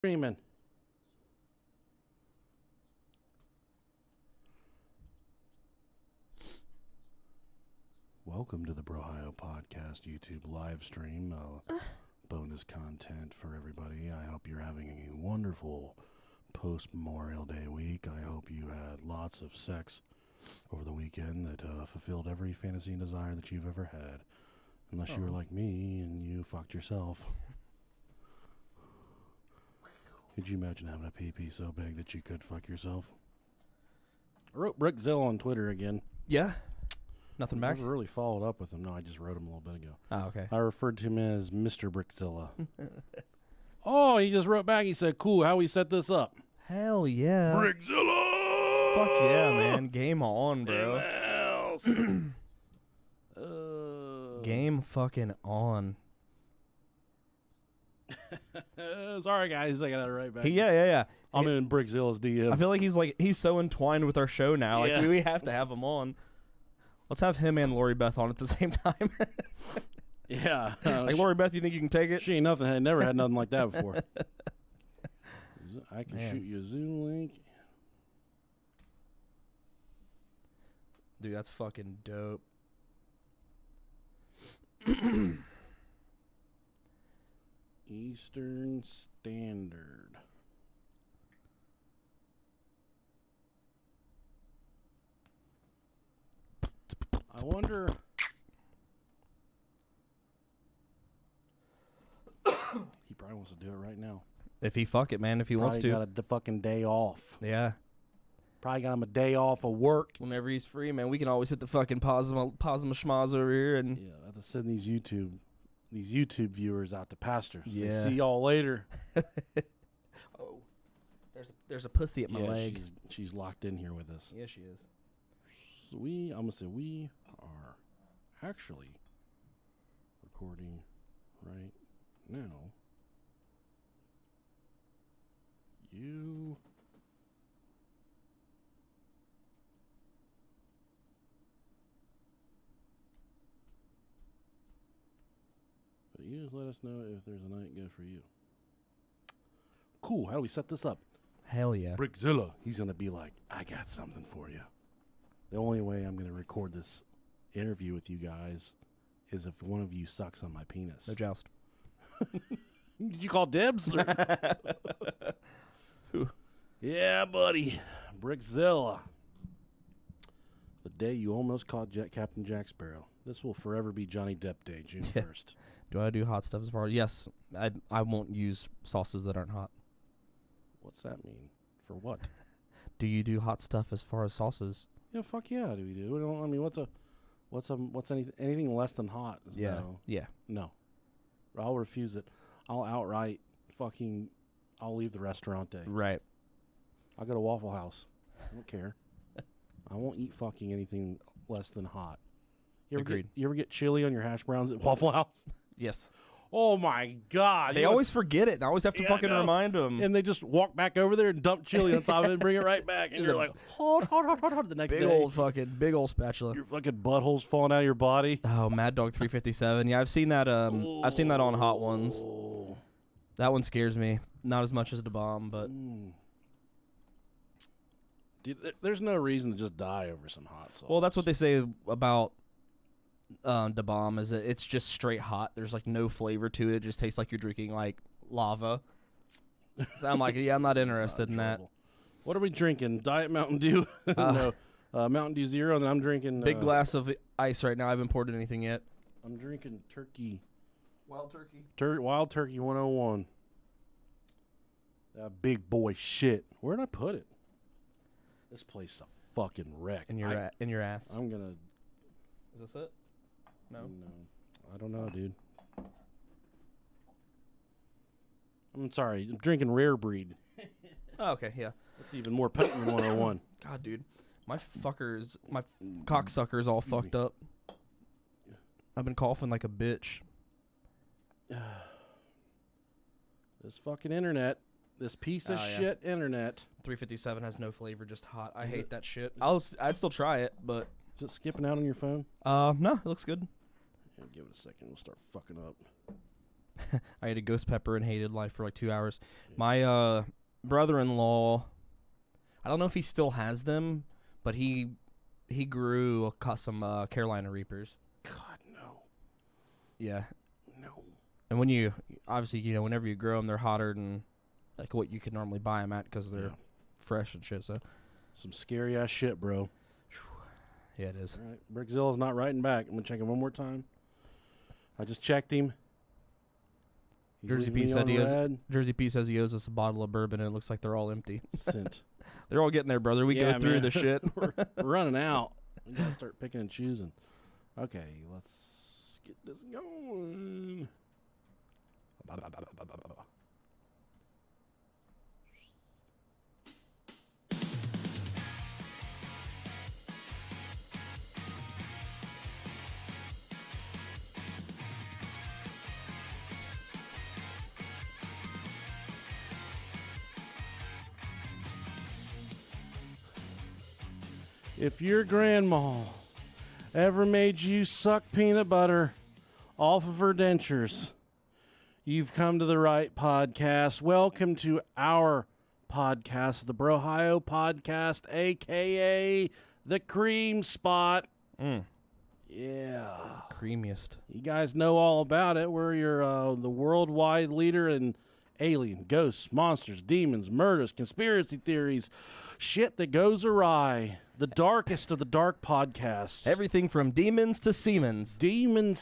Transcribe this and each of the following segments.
Screaming. Welcome to the Brohio Podcast YouTube live stream. Bonus content for everybody. I hope you're having a wonderful post-Memorial Day week. I hope you had lots of sex over the weekend that fulfilled every fantasy and desire that you've ever had. Unless you were like me and you fucked yourself. Could you imagine having a pee-pee so big that you could fuck yourself? I wrote Brickzilla on Twitter again. Yeah? Nothing back? I never really followed up with him. No, I just wrote him a little bit ago. Oh, okay. I referred to him as Mr. Brickzilla. Oh, he just wrote back. He said, cool, how we set this up? Hell yeah. Brickzilla! Fuck yeah, man. Game on, bro. Game fucking on. Sorry, guys. I got it right back. Yeah. I'm in Brickzilla's DMs. I feel like he's so entwined with our show now. Like, we have to have him on. Let's have him and Lori Beth on at the same time. Yeah. Like, Lori Beth, you think you can take it? She ain't nothing. I never had nothing like that before. I can Man. shoot you a Zoom link. Dude, that's fucking dope. Eastern Standard. I wonder. He probably wants to do it right now. If he fuck it, man, if he wants to. Probably got a fucking day off. Yeah. Probably got him a day off of work. Whenever he's free, man, we can always hit the fucking Posma schmaz over here. And Yeah, I have to send these YouTube viewers out to pastors. Yeah. See y'all later. Oh, there's a pussy at my leg. She's locked in here with us. Yeah, she is. So I'm gonna say we are actually recording right now. But you just let us know if there's a night good for you. Cool. How do we set this up? Hell yeah. Brickzilla, he's going to be like, I got something for you. The only way I'm going to record this interview with you guys is if one of you sucks on my penis. No joust. Did you call dibs? Yeah, buddy. Brickzilla. The day you almost caught Captain Jack Sparrow. This will forever be Johnny Depp Day, June 1st. Do I do hot stuff as far as... Yes, I won't use sauces that aren't hot. What's that mean? For what? Do you do hot stuff as far as sauces? Yeah, fuck yeah, do we do? We don't, I mean, what's anything less than hot? Yeah. No. Yeah. No. I'll refuse it. I'll outright I'll leave the restaurant day. Right. I'll go to Waffle House. I don't care. I won't eat fucking anything less than hot. Agreed. You ever get chili on your hash browns at Waffle House? Yes. Oh my God. They always forget it, and I always have to fucking remind them. And they just walk back over there and dump chili on top of it and bring it right back. And you're like, hold the next day. Big old spatula. Your fucking butthole's falling out of your body. Oh, Mad Dog 357. Yeah, I've seen that. I've seen that on Hot Ones. That one scares me. Not as much as the bomb, but Dude, there's no reason to just die over some hot sauce. well, that's what they say about the bomb, is that it's just straight hot. There's like no flavor to it. It just tastes like you're drinking like lava. So I'm like, yeah, I'm not interested in that. What are we drinking? Diet Mountain Dew? No, Mountain Dew Zero. And then I'm drinking Big glass of ice right now. I haven't poured anything yet. I'm drinking turkey. Wild turkey. Wild Turkey 101. That big boy shit. Where'd I put it? This place is a fucking wreck. In your ass. I'm gonna. Is this it? No. I don't know, dude. I'm sorry. I'm drinking Rare Breed. Oh, okay, yeah. That's even more potent than 101. God, dude. My cocksucker's all fucked up. I've been coughing like a bitch. This fucking internet. This piece of shit internet. 357 has no flavor, just hot. I hate that shit. I'd still try it, but... Is it skipping out on your phone? No, it looks good. Yeah, give it a second. We'll start fucking up. I ate a ghost pepper and hated life for like 2 hours. My brother-in-law, I don't know if he still has them, but he grew some Carolina Reapers. God, no. Yeah. No. And when you, obviously, whenever you grow them, they're hotter than like what you could normally buy them at because they're fresh and shit. So, some scary ass shit, bro. Yeah, it is. All right. Brickzilla's not writing back. I'm going to check him one more time. I just checked him. Jersey P says he owes us a bottle of bourbon, and it looks like they're all empty. Sent. They're all getting there, brother. We go through the shit. We're running out. We got to start picking and choosing. Okay, let's get this going. If your grandma ever made you suck peanut butter off of her dentures, you've come to the right podcast. Welcome to our podcast, the Brohio Podcast, a.k.a. the Cream Spot. Yeah. Creamiest. You guys know all about it. We're the worldwide leader in alien, ghosts, monsters, demons, murders, conspiracy theories, shit that goes awry. The darkest of the dark podcasts. Everything from demons to Siemens. Semen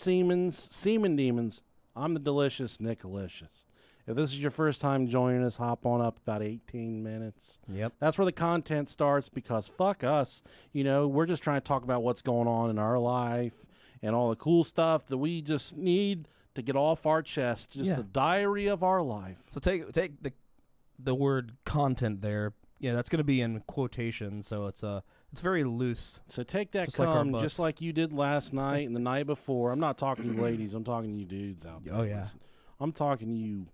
demons. I'm the delicious Nicolicious. If this is your first time joining us, hop on up about 18 minutes. Yep. That's where the content starts because fuck us. We're just trying to talk about what's going on in our life and all the cool stuff that we just need to get off our chest. Just a diary of our life. So take the word content there. Yeah, that's going to be in quotation, so it's very loose. So take that just like you did last night and the night before. I'm not talking to you ladies. I'm talking to you dudes out there. Oh, yeah. I'm talking to you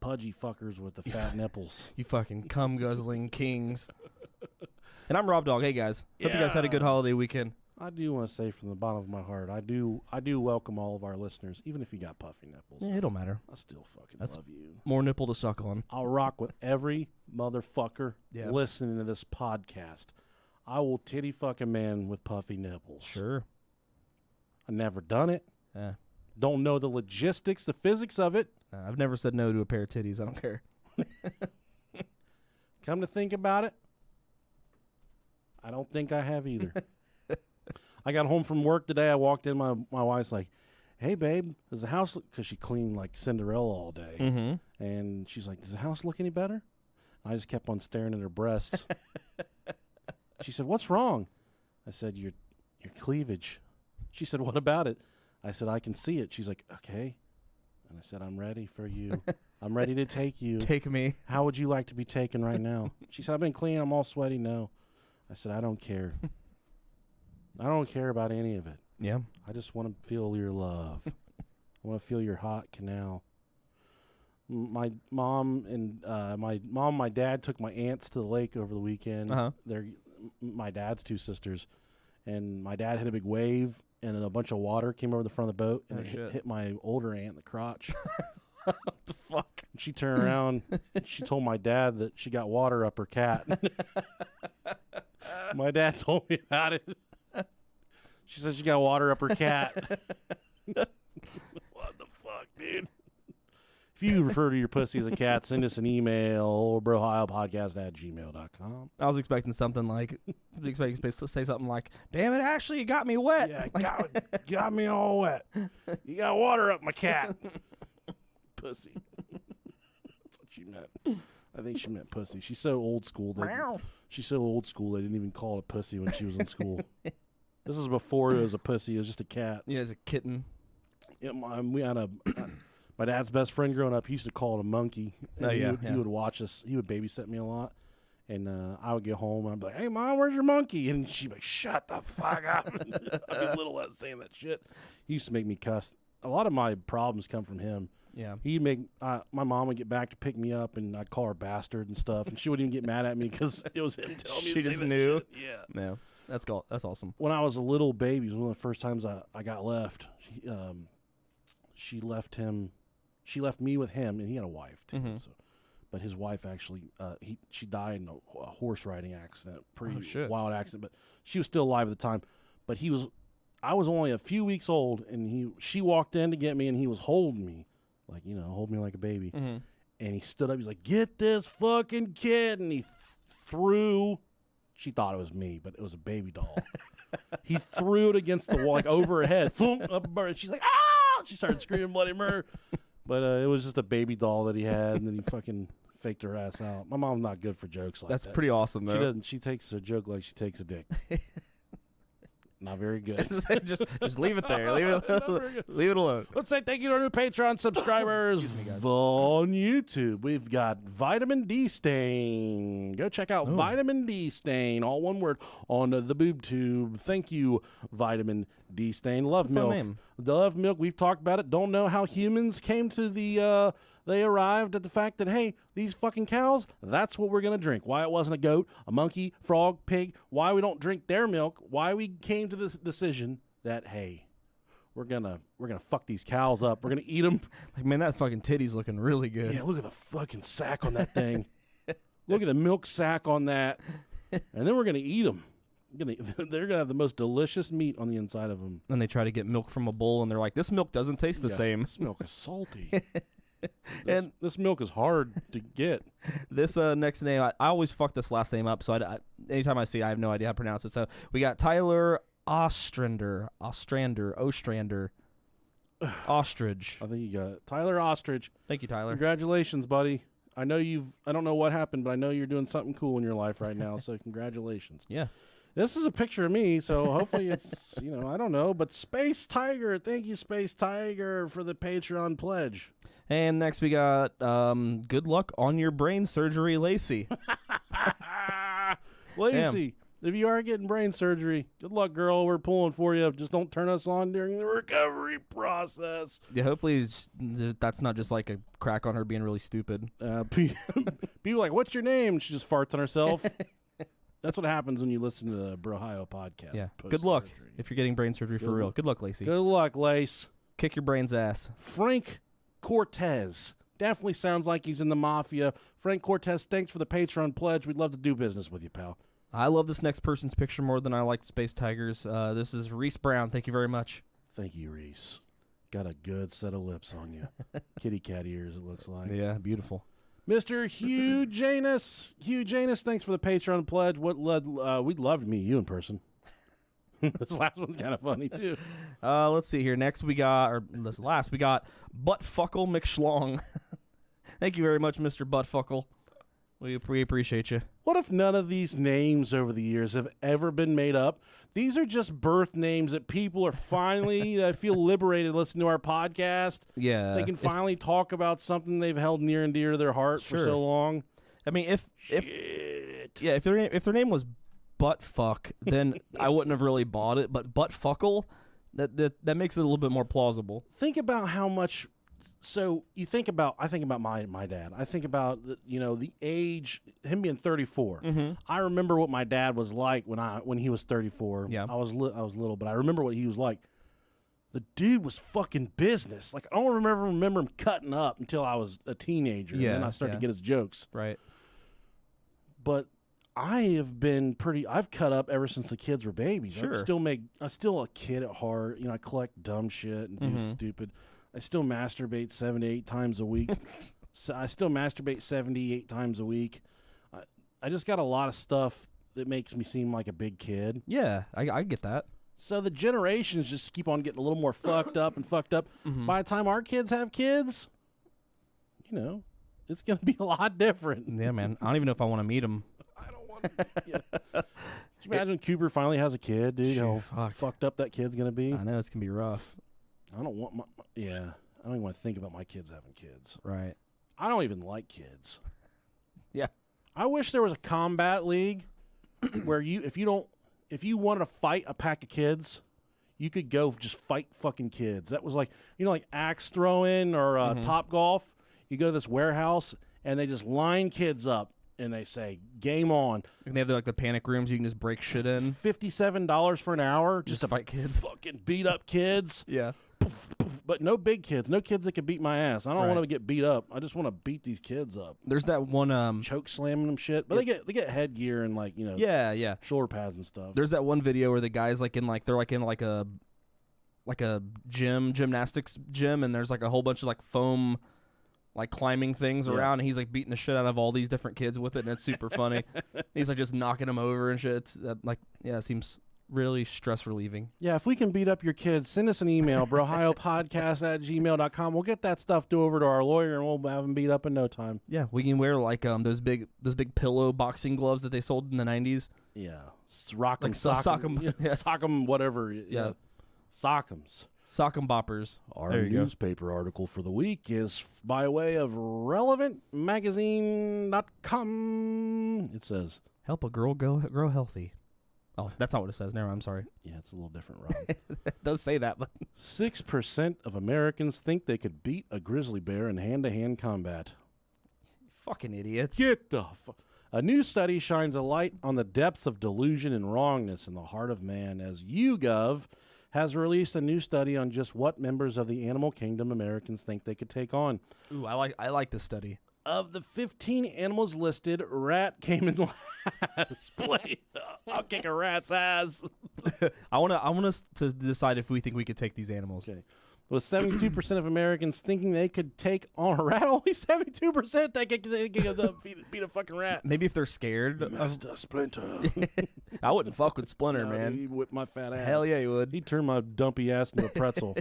pudgy fuckers with the fat nipples. You fucking cum-guzzling kings. And I'm Rob Dog. Hey, guys. Hope you guys had a good holiday weekend. I do want to say from the bottom of my heart, I do welcome all of our listeners, even if you got puffy nipples. Yeah, it don't matter. I still fucking love you. More nipple to suck on. I'll rock with every motherfucker listening to this podcast. I will titty fuck a man with puffy nipples. Sure. I've never done it. Yeah. Don't know the logistics, the physics of it. I've never said no to a pair of titties. I don't care. Come to think about it, I don't think I have either. I got home from work today. I walked in. My wife's like, "Hey, babe, does the house look?" Because she cleaned like Cinderella all day. Mm-hmm. And she's like, "Does the house look any better?" And I just kept on staring at her breasts. She said, "What's wrong?" I said, your cleavage." She said, "What about it?" I said, "I can see it." She's like, "Okay." And I said, "I'm ready for you. I'm ready to take you. Take me. How would you like to be taken right now?" She said, "I've been clean. I'm all sweaty." No. I said, "I don't care. I don't care about any of it. Yeah. I just want to feel your love. I want to feel your hot canal." My mom and my dad took my aunts to the lake over the weekend. They're my dad's two sisters, and my dad hit a big wave, and a bunch of water came over the front of the boat, and it hit my older aunt in the crotch. What the fuck? She turned around, and she told my dad that she got water up her cat. My dad told me about it. She said she got water up her cat. What the fuck, dude? If you refer to your pussy as a cat, send us an email or brohiopodcast@gmail.com. I was expecting something like, to say something like, "Damn it, Ashley, you got me wet." Yeah, got me all wet. You got water up my cat. Pussy. That's what she meant. I think she meant pussy. She's so old school. She's so old school they didn't even call it a pussy when she was in school. This is before it was a pussy. It was just a cat. Yeah, it was a kitten. Yeah, we had my dad's best friend growing up. He used to call it a monkey. And he would watch us. He would babysit me a lot. And I would get home and I'd be like, "Hey, Mom, where's your monkey?" And she'd be like, "Shut the fuck up." I'd be little at saying that shit. He used to make me cuss. A lot of my problems come from him. Yeah. He'd make my mom would get back to pick me up, and I'd call her bastard and stuff, and she wouldn't even get mad at me because it was him telling me. She to just say knew. That shit. Yeah. No, that's awesome. When I was a little baby, it was one of the first times I got left. She left him She left me with him, and he had a wife too. Mm-hmm. So, but his wife actually, she died in a horse riding accident, wild accident. But she was still alive at the time. But I was only a few weeks old, and she walked in to get me, and he was holding me, like hold me like a baby. Mm-hmm. And he stood up. He's like, "Get this fucking kid!" And he threw. She thought it was me, but it was a baby doll. He threw it against the wall, like over her head. Up and she's like, "Ah!" She started screaming bloody murder. But it was just a baby doll that he had, and then he fucking faked her ass out. My mom's not good for jokes like that. That's pretty awesome, though. She doesn't. She takes a joke like she takes a dick. Not very good. just leave it there. Leave it alone. Let's say thank you to our new Patreon subscribers on YouTube. We've got Vitamin D Stain. Go check out Vitamin D Stain, all one word, on the boob tube. Thank you, Vitamin D Stain. Love milk. Name. Love milk. We've talked about it. Don't know how humans came to the they arrived at the fact that, hey, these fucking cows, that's what we're going to drink. Why it wasn't a goat, a monkey, frog, pig, why we don't drink their milk, why we came to this decision that, hey, we're gonna fuck these cows up. We're going to eat them. Like, man, that fucking titty's looking really good. Yeah, look at the fucking sack on that thing. Look at the milk sack on that. And then we're going to eat them. They're going to have the most delicious meat on the inside of them. And they try to get milk from a bowl, and they're like, this milk doesn't taste the same. This milk is salty. This milk is hard to get. This next name, I always fuck this last name up, so anytime I see it, I have no idea how to pronounce it. So we got Tyler Ostrander, Ostrich. I think you got it. Tyler Ostrich. Thank you, Tyler. Congratulations, buddy. I don't know what happened, but I know you're doing something cool in your life right now, so congratulations. Yeah. This is a picture of me, so hopefully it's, I don't know. But Space Tiger, thank you, Space Tiger, for the Patreon pledge. And next we got good luck on your brain surgery, Lacey. Lacey, if you are getting brain surgery, good luck, girl. We're pulling for you. Just don't turn us on during the recovery process. Yeah, hopefully that's not just like a crack on her being really stupid. People like, what's your name? She just farts on herself. That's what happens when you listen to the Brohio podcast. Yeah. Good luck if you're getting brain surgery for real. Good luck, Lacey. Good luck, Lace. Kick your brain's ass. Frank Cortez. Definitely sounds like he's in the mafia. Frank Cortez, thanks for the Patreon pledge. We'd love to do business with you, pal. I love this next person's picture more than I like Space Tigers. This is Reese Brown. Thank you very much. Thank you, Reese. Got a good set of lips on you. Kitty cat ears, it looks like. Yeah, beautiful. Mr. Hugh Janus. Hugh Janus, thanks for the Patreon pledge. We'd love to meet you in person. This last one's kind of funny, too. Let's see here. Next we got Buttfuckle McSchlong. Thank you very much, Mr. Buttfuckle. We appreciate you. What if none of these names over the years have ever been made up? These are just birth names that people are finally feel liberated listening to our podcast. Yeah. They can finally talk about something they've held near and dear to their heart for so long. I mean, if their name was Buttfuck, then I wouldn't have really bought it. But Buttfuckle, that makes it a little bit more plausible. Think about how much. So I think about my dad. I think about the age, him being 34. Mm-hmm. I remember what my dad was like when he was 34. Yeah. I was little, but I remember what he was like. The dude was fucking business. Like, I don't remember him cutting up until I was a teenager. Yeah, and then I started to get his jokes. Right. But I've cut up ever since the kids were babies. Sure. I'm still a kid at heart. I collect dumb shit and do stupid. I still masturbate 7 to 8 times a week. I still masturbate 78 times a week. I just got a lot of stuff that makes me seem like a big kid. Yeah, I get that. So the generations just keep on getting a little more fucked up and fucked up. Mm-hmm. By the time our kids have kids, it's going to be a lot different. Yeah, man. I don't even know if I want to meet them. I don't want to. Yeah. Could you imagine Cooper finally has a kid, dude? How fucked up that kid's going to be? I know, it's going to be rough. I don't want I don't even want to think about my kids having kids. Right. I don't even like kids. Yeah. I wish there was a combat league where if you wanted to fight a pack of kids, you could go just fight fucking kids. That was like axe throwing or Top Golf. You go to this warehouse and they just line kids up and they say, game on. And they have the panic rooms you can just break shit in. $57 for an hour just to fight kids. Fucking beat up kids. Yeah. poof, poof, but no big kids. No kids that could beat my ass. I don't Right. want to get beat up. I just want to beat these kids up. There's that one. Choke slamming them shit. But they get headgear and like, you know, Yeah. shoulder pads and stuff. There's that one video where the guy's like in like they're like in like a gymnastics gym, and there's like a whole bunch of like foam like climbing things around, and he's like beating the shit out of all these different kids with it, and it's super funny. He's like just knocking them over and shit. It's it seems really stress relieving. Yeah, if we can beat up your kids, send us an email, brohiopodcast@gmail.com. We'll get that stuff over to our lawyer, and we'll have them beat up in no time. Yeah, we can wear like those big pillow boxing gloves that they sold in the 90s. Yeah, rock 'em, Like sock 'em, yes. sock 'em, whatever. Yeah, sock 'ems. Sock 'em boppers. Our There you go. newspaper article for the week is by way of relevantmagazine.com. It says, Help a girl grow healthy. Oh, that's not what it says. Never mind, I'm sorry. yeah, it's a little different, Rob. It does say that, but 6% of Americans think they could beat a grizzly bear in hand-to-hand combat. fucking idiots. Get the A new study shines a light on the depths of delusion and wrongness in the heart of man as YouGov has released a new study on just what members of the animal kingdom Americans think they could take on. Ooh, I like this study. Of the 15 animals listed, rat came in last place. I'll kick a rat's ass. I want us to decide if we think we could take these animals. Okay. With 72% of Americans thinking they could take on a rat, only 72% think they could beat a fucking rat. Maybe if they're scared. Master Splinter. I wouldn't fuck with Splinter, No, man. He'd whip my fat ass. Hell yeah, you would. He'd turn my dumpy ass into a pretzel.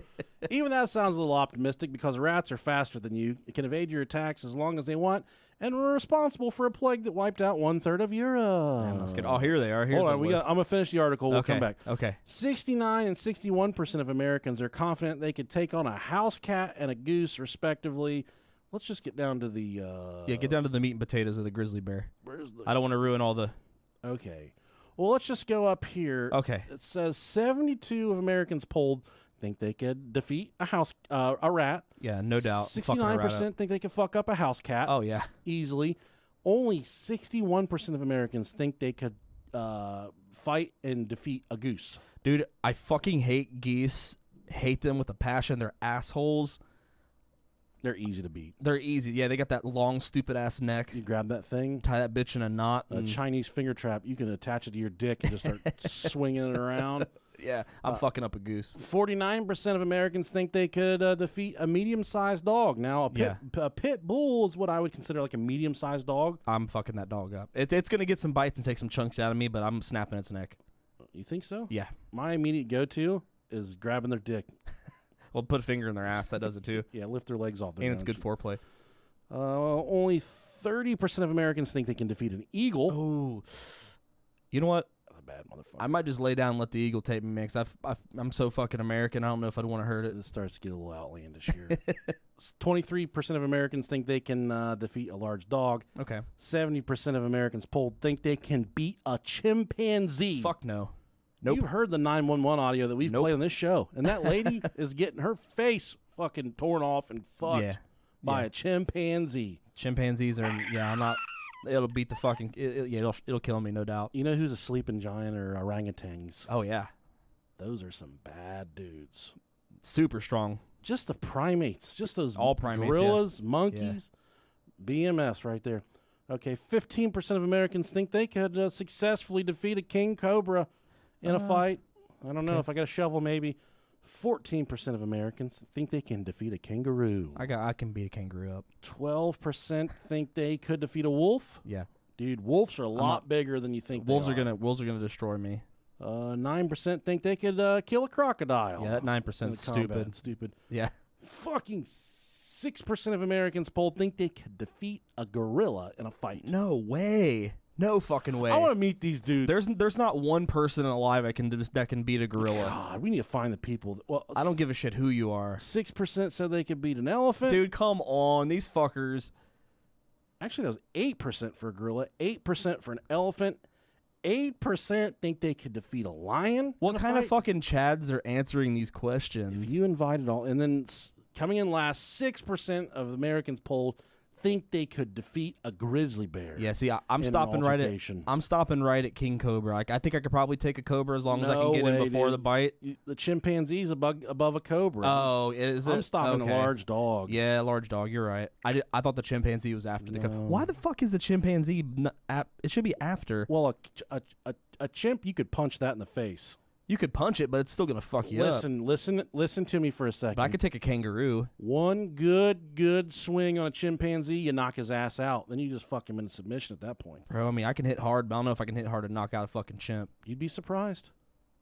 Even that sounds a little optimistic because rats are faster than you. They can evade your attacks as long as they want and were responsible for a plague that wiped out 1/3 of Europe. Damn, that's good. Oh, here they are. Here's Hold on, the list. I'm going to finish the article. We'll come back. Okay. 69 and 61% of Americans are confident they could take on a house cat and a goose, respectively. Let's just get down to the... Get down to the meat and potatoes of the grizzly bear. Where's the... I don't want to ruin all the... Okay. Well, let's just go up here. Okay. It says 72 of Americans polled think they could defeat a rat. Yeah, no doubt. 69% think they could fuck up a house cat. Oh, yeah. Easily. Only 61% of Americans think they could fight and defeat a goose. Dude, I fucking hate geese. Hate them with a passion. They're assholes. They're easy to beat. They're easy. Yeah, they got that long, stupid-ass neck. You grab that thing, Tie that bitch in a knot. a Chinese finger trap, you can attach it to your dick and just start swinging it around. Yeah, I'm fucking up a goose. 49% of Americans think they could defeat a medium-sized dog. Now, a pit bull is what I would consider like a medium-sized dog. I'm fucking that dog up. It's going to get some bites and take some chunks out of me, but I'm snapping its neck. You think so? Yeah. My immediate go-to is grabbing their dick. Well, put a finger in their ass. That does it, too. Yeah, lift their legs off the And it's ground. good foreplay. Only 30% of Americans think they can defeat an eagle. Oh. You know what? That's a bad motherfucker. I might just lay down and let the eagle take me, man, 'cause I'm so fucking American. I don't know if I'd want to hurt it. This starts to get a little outlandish here. 23% of Americans think they can defeat a large dog. Okay. 70% of Americans polled think they can beat a chimpanzee. Fuck no. Nope. You've heard the 911 audio that we've played on this show, and that lady is getting her face fucking torn off and fucked by a chimpanzee. Chimpanzees are, I'm not, it'll beat the fucking, it'll kill me, no doubt. You know who's a sleeping giant or orangutans? Oh, yeah. Those are some bad dudes. Super strong. Just the primates, just those All primates, gorillas, monkeys, BMS right there. Okay, 15% of Americans think they could successfully defeat a king cobra in a fight. I don't know if I got a shovel, maybe. 14% of Americans think they can defeat a kangaroo. I can beat a kangaroo up. 12% think they could defeat a wolf. Yeah. Dude, wolves are a lot bigger than you think. Wolves are gonna destroy me. 9% think they could kill a crocodile. Yeah, that 9% is stupid. Stupid. Yeah. Fucking 6% of Americans polled think they could defeat a gorilla in a fight. No way. No fucking way. I want to meet these dudes. There's not one person alive that can beat a gorilla. God, we need to find the people. I don't give a shit who you are. 6% said they could beat an elephant. Dude, come on. These fuckers. Actually, that was 8% for a gorilla, 8% for an elephant. 8% think they could defeat a lion. What kind of fucking chads are answering these questions? If you invited all, and then coming in last, 6% of Americans polled think they could defeat a grizzly bear. Yeah, see, I'm in an stopping right at altercation. I'm stopping right at king cobra. I think I could probably take a cobra as long as I can No get way, in before dude. the bite. The chimpanzee's above a cobra. Oh, is it? I'm stopping Okay. a large dog. Yeah, large dog. You're right. I thought the chimpanzee was after the cobra. No. Why the fuck is the chimpanzee? It should be after. Well, a chimp, you could punch that in the face. You could punch it, but it's still gonna fuck you up. Listen to me for a second. But I could take a kangaroo. One good swing on a chimpanzee, you knock his ass out. Then you just fuck him into submission at that point. Bro, I mean, I can hit hard, but I don't know if I can hit hard to knock out a fucking chimp. You'd be surprised.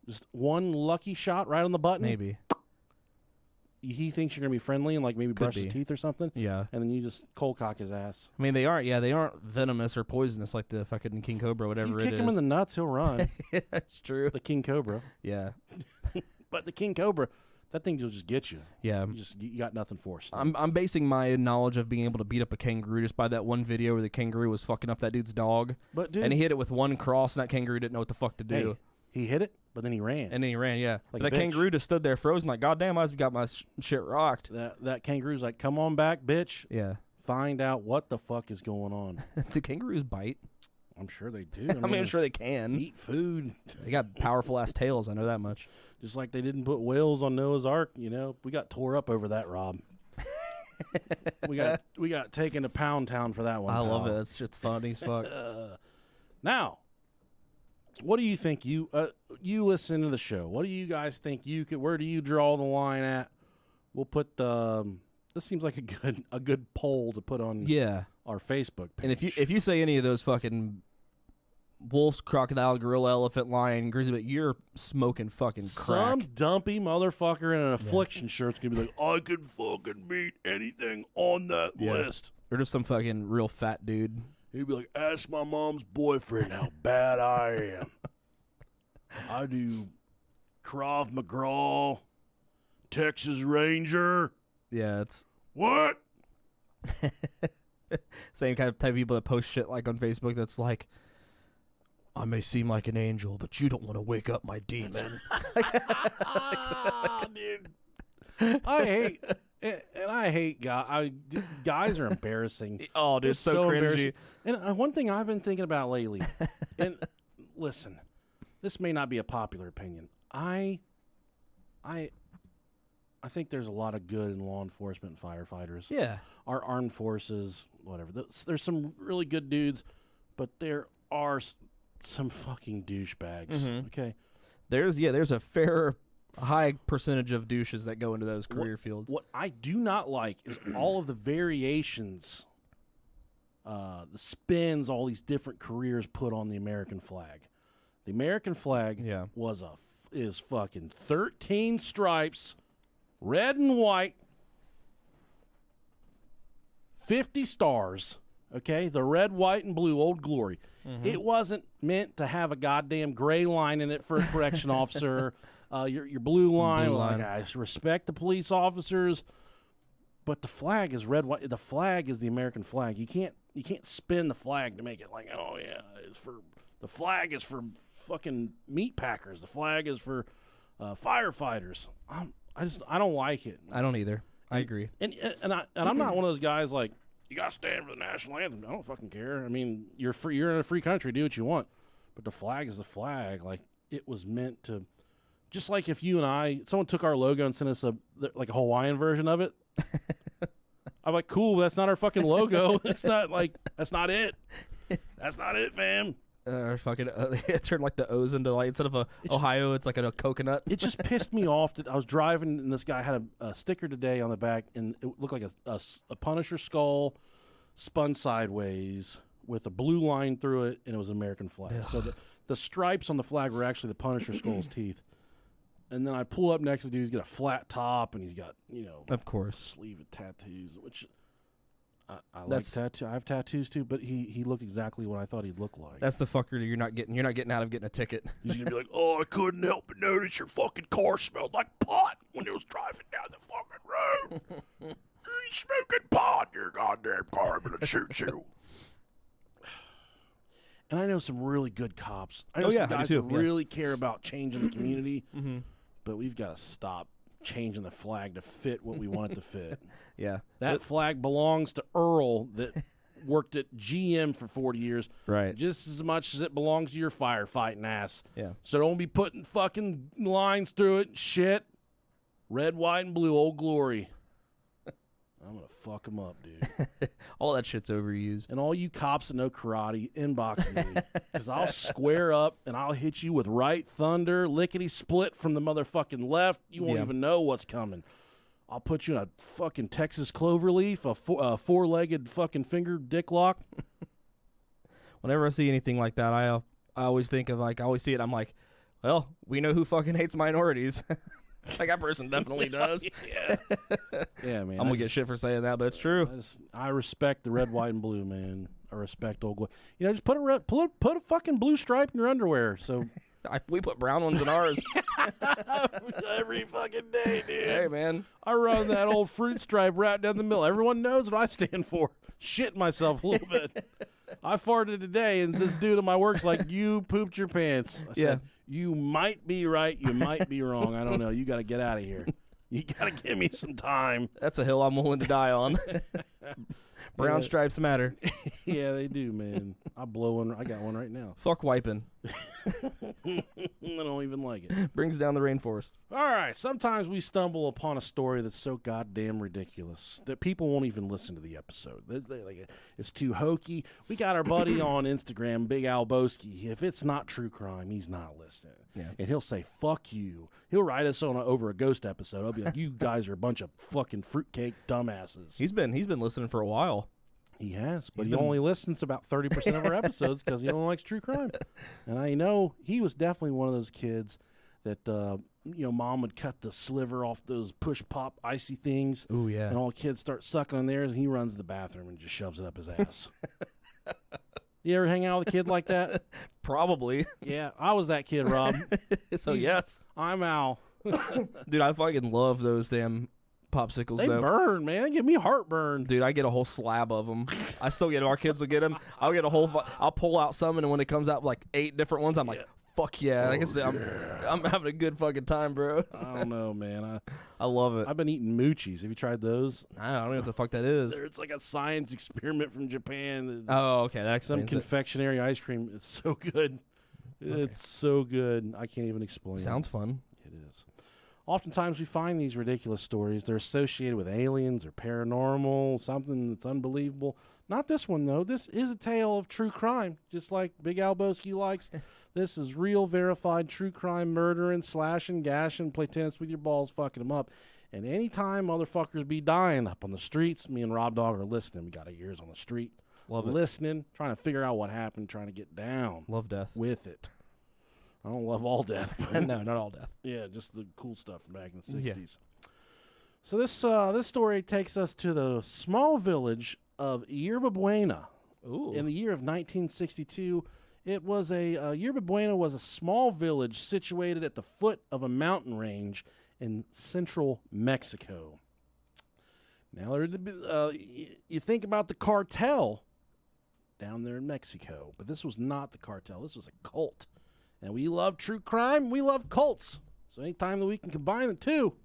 Just one lucky shot right on the button. Maybe. He thinks you're gonna be friendly and like maybe brush his teeth or something. Yeah. And then you just cold cock his ass. I mean, they aren't venomous or poisonous like the fucking king cobra, whatever If you it kick is. him in the nuts, he'll run. That's true. The king cobra. Yeah. But the king cobra, that thing will just get you. Yeah. You got nothing for us. I'm basing my knowledge of being able to beat up a kangaroo just by that one video where the kangaroo was fucking up that dude's dog. But dude, And he hit it with one cross, and that kangaroo didn't know what the fuck to do. hey, he hit it, but then he ran. And then he ran, yeah. Like But a that bitch. kangaroo just stood there frozen like, God damn, I just got my shit rocked. That kangaroo's like, come on back, bitch. Yeah. Find out what the fuck is going on. Do kangaroos bite? I'm sure they do. I mean, I'm sure they can. Eat food. They got powerful-ass tails, I know that much. Just like they didn't put whales on Noah's Ark, you know. We got tore up over that, Rob. we got taken to Pound Town for that one. I love pal. it. That shit's funny as fuck. Now, what do you think? You listen to the show. What do you guys think you could? Where do you draw the line at? We'll put the. This seems like a good poll to put on Yeah. our Facebook page. And if you say any of those fucking wolves, crocodile, gorilla, elephant, lion, grizzly, but you're smoking fucking crack. some dumpy motherfucker in an affliction shirt's gonna be like, I could fucking beat anything on that list. Or just some fucking real fat dude. He'd be like, ask my mom's boyfriend how bad I am. I do Krav McGraw, Texas Ranger. Yeah, it's What? same kind of type of people that post shit like on Facebook that's like, I may seem like an angel, but you don't want to wake up my demon. Dude. I hate guys. Guys are embarrassing. Oh, dude, It's so cringy. embarrassing. And one thing I've been thinking about lately, and listen, this may not be a popular opinion. I think there's a lot of good in law enforcement and firefighters. Yeah. Our armed forces, whatever. There's some really good dudes, but there are some fucking douchebags. Mhm. Okay. There's a fair high percentage of douches that go into those career fields. What I do not like is all of the variations, the spins all these different careers put on the American flag. The American flag Yeah. is fucking 13 stripes, red and white, 50 stars. Okay, the red, white, and blue, Old Glory. Mm-hmm. It wasn't meant to have a goddamn gray line in it for a correction officer. Your blue line, Blue like, line. I respect the police officers, but the flag is red, white. The flag is the American flag. You can't spin the flag to make it like, oh yeah, the flag is for fucking meat packers. The flag is for firefighters. I don't like it. I don't either. I agree. And I'm not one of those guys like, you gotta stand for the national anthem. I don't fucking care. I mean, you're free. You're in a free country. Do what you want. But the flag is the flag. Like, it was meant to. Just like if you and someone took our logo and sent us a Hawaiian version of it. I'm like, cool. But that's not our fucking logo. That's not it. That's not it, fam. Fucking turn like the O's into like instead of a Ohio, it's like a coconut. It just pissed me off that I was driving and this guy had a sticker today on the back and it looked like a Punisher skull spun sideways with a blue line through it, and it was an American flag. Ugh. So the stripes on the flag were actually the Punisher skull's teeth. And then I pull up next to the dude. He's got a flat top and he's got Of course. sleeve of tattoos, which I like tattoo. I have tattoos too, but he looked exactly what I thought he'd look like. That's the fucker you're not getting out of getting a ticket. He's gonna be like, "Oh, I couldn't help but notice your fucking car smelled like pot when it was driving down the fucking road. You smoking pot in your goddamn car, I'm gonna shoot you." And I know some really good cops. I know some I do guys too, who really care about changing the community, Mm-hmm. but we've got to stop changing the flag to fit what we want it to fit. Yeah. That flag belongs to Earl that worked at GM for 40 years. Right. Just as much as it belongs to your firefighting ass. Yeah. So don't be putting fucking lines through it and shit. Red, white, and blue, Old Glory. I'm going to fuck them up, dude. All that shit's overused. And all you cops that know karate, inbox me. Because I'll square up and I'll hit you with right thunder, lickety-split from the motherfucking left. You won't even know what's coming. I'll put you in a fucking Texas cloverleaf, a four-legged fucking finger dick lock. Whenever I see anything like that, I always think of, like, I always see it, I'm like, well, we know who fucking hates minorities. Like, that person definitely does. Yeah. Yeah, man. I'm going to get shit for saying that, but it's true. I respect the red, white, and blue, man. I respect Old Glory. You know, just put a fucking blue stripe in your underwear. So we put brown ones in ours. Every fucking day, dude. Hey, man. I run that old fruit stripe right down the middle. Everyone knows what I stand for. Shitting myself a little bit. I farted today, and this dude at my work's like, you pooped your pants. I said, you might be right. You might be wrong. I don't know. You got to get out of here. You got to give me some time. That's a hill I'm willing to die on. Brown stripes matter. Yeah, they do, man. I blow one. I got one right now. Fuck wiping. I don't even like it. Brings down the rainforest. All right. Sometimes we stumble upon a story that's so goddamn ridiculous that people won't even listen to the episode. It's too hokey. We got our buddy on Instagram, Big Al Boski. If it's not true crime, he's not listening. Yeah. And he'll say, fuck you. He'll write us over a ghost episode. I'll be like, you guys are a bunch of fucking fruitcake dumbasses. He's been listening for a while. He has, but he only listens to about 30% of our episodes because he only likes true crime. And I know he was definitely one of those kids that, mom would cut the sliver off those push-pop icy things. Ooh, yeah. And all the kids start sucking on theirs, and he runs to the bathroom and just shoves it up his ass. You ever hang out with a kid like that? Probably. Yeah, I was that kid, Rob. Yes. I'm Al. Dude, I fucking love those damn popsicles. They burn, man. They give me heartburn. Dude, I get a whole slab of them. I still get them. Our kids will get them. I'll get a whole. I'll pull out some, and when it comes out like 8 different ones, I'm like, fuck yeah. Like I said, I'm having a good fucking time, bro. I don't know, man. I love it. I've been eating moochies. Have you tried those? I don't know what the fuck that is. It's like a science experiment from Japan. Oh, okay. That explains Some confectionery ice cream. It's so good. Okay. It's so good. I can't even explain. Sounds fun. It is. Oftentimes we find these ridiculous stories. They're associated with aliens or paranormal, something that's unbelievable. Not this one, though. This is a tale of true crime, just like Big Al Boski likes. This is real, verified true crime murdering, slashing, gashing, play tennis with your balls, fucking them up. And anytime motherfuckers be dying up on the streets, me and Rob Dog are listening. We got our ears on the street. Love it. Listening, trying to figure out what happened, trying to get down. Love death. With it. I don't love all death. No, not all death. Yeah, just the cool stuff from back in the 60s. Yeah. So this story takes us to the small village of Yerba Buena. Ooh. In the year of 1962. It was Yerba Buena was a small village situated at the foot of a mountain range in central Mexico. Now, you think about the cartel down there in Mexico, but this was not the cartel. This was a cult. And we love true crime. We love cults. So anytime that we can combine the two,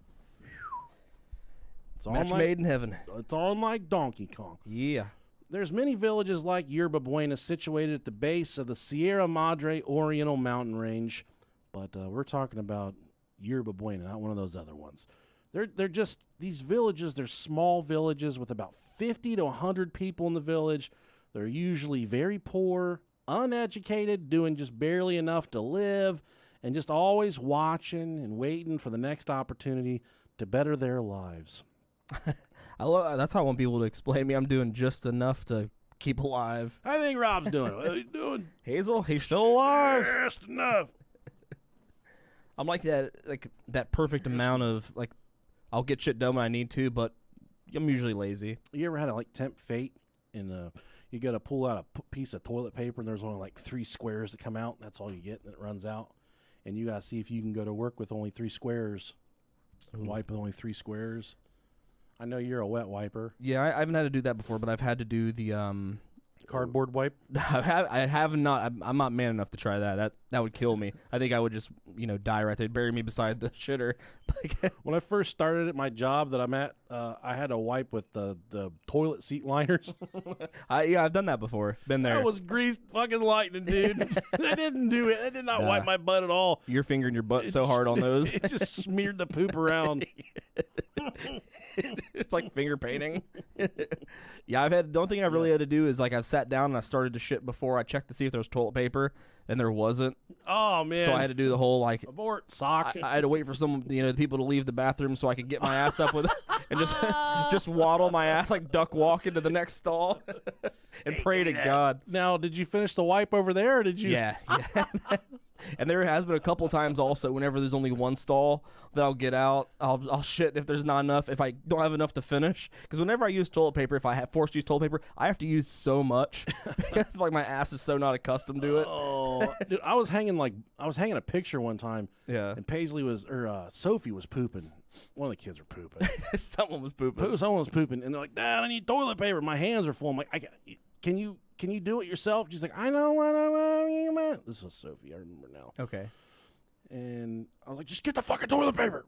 it's match made in heaven. It's on like Donkey Kong. Yeah. There's many villages like Yerba Buena situated at the base of the Sierra Madre Oriental mountain range, but we're talking about Yerba Buena, not one of those other ones. They're just these villages. They're small villages with about 50 to 100 people in the village. They're usually very poor, uneducated, doing just barely enough to live, and just always watching and waiting for the next opportunity to better their lives. That's how I want people to explain me. I'm doing just enough to keep alive. I think Rob's doing it. What are you doing? Hazel, he's still alive. Just enough. I'm like that perfect amount of I'll get shit done when I need to, but I'm usually lazy. You ever had to tempt fate and you got to pull out a piece of toilet paper and there's only 3 squares that come out. That's all you get and it runs out. And you got to see if you can go to work with only 3 squares. Ooh. Wipe with only 3 squares. I know you're a wet wiper. Yeah, I haven't had to do that before, but I've had to do the Cardboard wipe? I have not. I'm not man enough to try that. That would kill me. I think I would just, die right there. Bury me beside the shitter. When I first started at my job that I'm at, I had to wipe with the toilet seat liners. I've done that before. Been there. That was greased fucking lightning, dude. That didn't do it. That did not wipe my butt at all. You're fingering your butt so hard on those. It just smeared the poop around. It's like finger painting. Yeah, the only thing I really had to do is I've sat down and I started to shit before I checked to see if there was toilet paper, and there wasn't. Oh man! So I had to do the whole abort sock. I had to wait for the people to leave the bathroom so I could get my ass up with it and just waddle my ass duck walk into the next stall and pray to God. Now, did you finish the wipe over there, or did you? Yeah. And there has been a couple times also whenever there's only one stall that I'll get out. I'll shit if there's not enough, if I don't have enough to finish. Because whenever I use toilet paper, if I have forced to use toilet paper, I have to use so much because my ass is so not accustomed to it. Oh, dude, I was hanging a picture one time. Yeah. And Sophie was pooping. One of the kids were pooping. Someone was pooping. Someone was pooping, and they're like, "Dad, I need toilet paper. My hands are full." I'm like, Can you do it yourself? She's like, I know what I want. This was Sophie. I remember now. Okay. And I was like, just get the fucking toilet paper.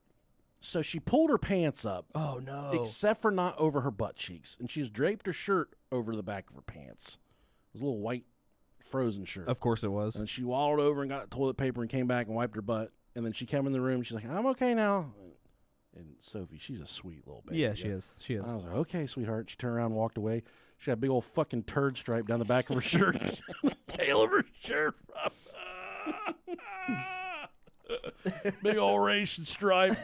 So she pulled her pants up. Oh, no. Except for not over her butt cheeks. And she's draped her shirt over the back of her pants. It was a little white frozen shirt. Of course it was. And she waddled over and got toilet paper and came back and wiped her butt. And then she came in the room. She's like, I'm okay now. And Sophie, she's a sweet little baby. Yeah, she is. She is. I was like, okay, sweetheart. She turned around and walked away. She had a big old fucking turd stripe down the back of her shirt. Tail of her shirt. Big old ration stripe.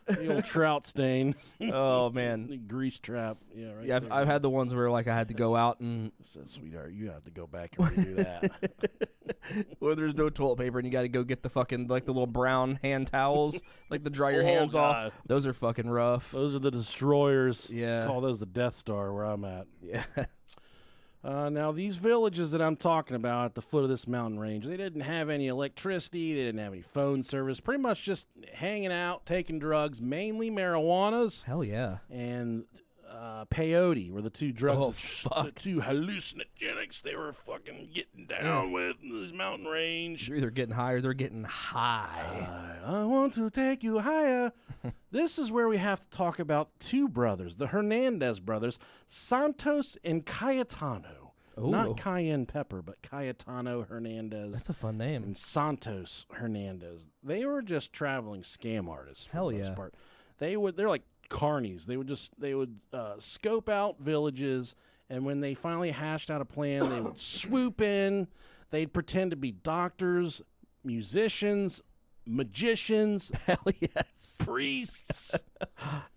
The old trout stain. Oh, man. The grease trap. Yeah, right. Yeah, I've had the ones where I had to go out and... I said, sweetheart, you have to go back and redo that. Where there's no toilet paper and you got to go get the fucking, the little brown hand towels, to dry your hands off. Those are fucking rough. Those are the destroyers. Yeah. Call those the Death Star where I'm at. Yeah. Now, these villages that I'm talking about at the foot of this mountain range, they didn't have any electricity. They didn't have any phone service. Pretty much just hanging out, taking drugs, mainly marijuanas. Hell yeah. And peyote were the two drugs. Oh, fuck. The two hallucinogenics they were fucking getting down with in this mountain range. They're either getting high or they're getting high. I want to take you higher. This is where we have to talk about two brothers, the Hernandez brothers, Santos and Cayetano. Ooh. Not cayenne pepper, but Cayetano Hernandez. That's a fun name. And Santos Hernandez. They were just traveling scam artists for the most part. They're like carnies. They would scope out villages, and when they finally hashed out a plan, they would swoop in. They'd pretend to be doctors, musicians, magicians, hell yes, priests.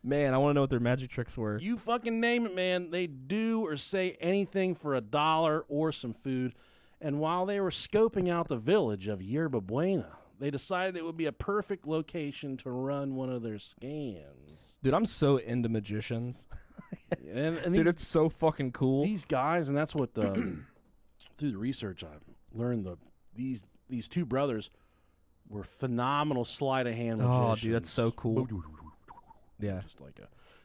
Man, I want to know what their magic tricks were. You fucking name it, man. They do or say anything for $1 or some food. And while they were scoping out the village of Yerba Buena, they decided it would be a perfect location to run one of their scams. Dude, I'm so into magicians. and dude, it's so fucking cool. These guys, and that's what through the research I've learned, these two brothers were phenomenal sleight of hand magicians. Oh, dude, that's so cool. Yeah. Just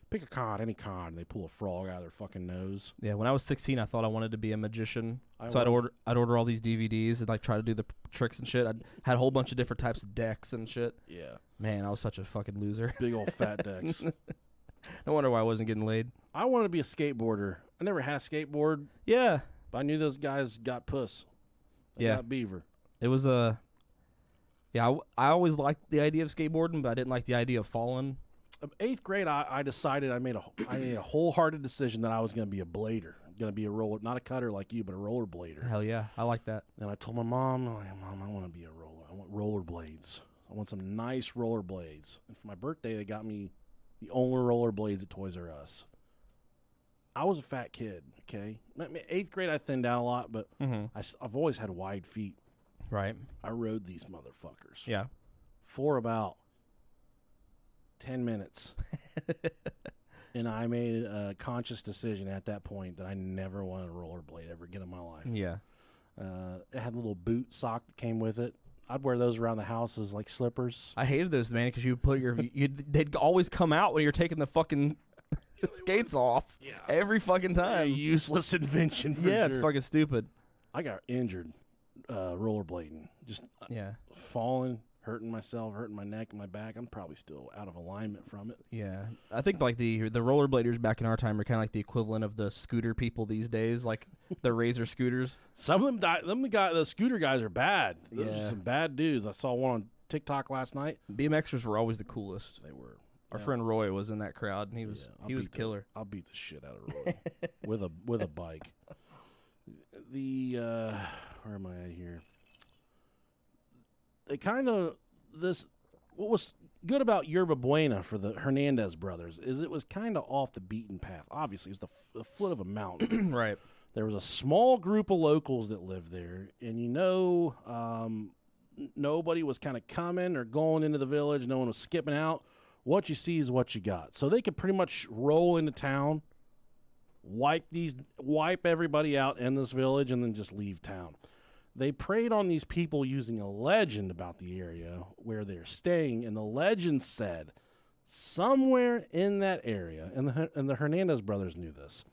pick a card, any card, and they pull a frog out of their fucking nose. Yeah, when I was 16, I thought I wanted to be a magician. I'd order all these DVDs and try to do the tricks and shit. I had a whole bunch of different types of decks and shit. Yeah. Man, I was such a fucking loser. Big old fat decks. No wonder why I wasn't getting laid. I wanted to be a skateboarder. I never had a skateboard. Yeah. But I knew those guys got puss. They got beaver. It was a... Yeah, I always liked the idea of skateboarding, but I didn't like the idea of falling. 8th grade, I decided I made a wholehearted decision that I was going to be a blader. Going to be a roller, not a cutter like you, but a roller blader. Hell yeah, I like that. And I told my mom, Mom, I want to be a roller. I want roller blades. I want some nice roller blades. And for my birthday, they got me the only roller blades at Toys R Us. I was a fat kid, okay? 8th grade, I thinned out a lot, but I've always had wide feet. Right. I rode these motherfuckers. Yeah. For about 10 minutes. And I made a conscious decision at that point that I never wanted a rollerblade ever again in my life. Yeah. It had a little boot sock that came with it. I'd wear those around the house as like slippers. I hated those, man, because you put they'd always come out when you're taking the fucking Skates off every fucking A time. useless invention for sure. It's fucking stupid. I got injured rollerblading. Just falling, hurting myself, hurting my neck and my back. I'm probably still out of alignment from it. Yeah. I think like the rollerbladers back in our time are kind of like the equivalent of the scooter people these days, like the Razor scooters. Some of them, the scooter guys are bad. Those are some bad dudes. I saw one on TikTok last night. BMXers were always the coolest. They were. Our friend Roy was in that crowd, and he was killer. I'll beat the shit out of Roy with a bike. Where am I at here? They kind of what was good about Yerba Buena for the Hernandez brothers is it was kind of off the beaten path. Obviously, it was the foot of a mountain. Right. There was a small group of locals that lived there, and nobody was kind of coming or going into the village. No one was skipping out. What you see is what you got. So they could pretty much roll into town, wipe everybody out in this village, and then just leave town. They preyed on these people using a legend about the area where they're staying, and the legend said somewhere in that area, and the Hernandez brothers knew this,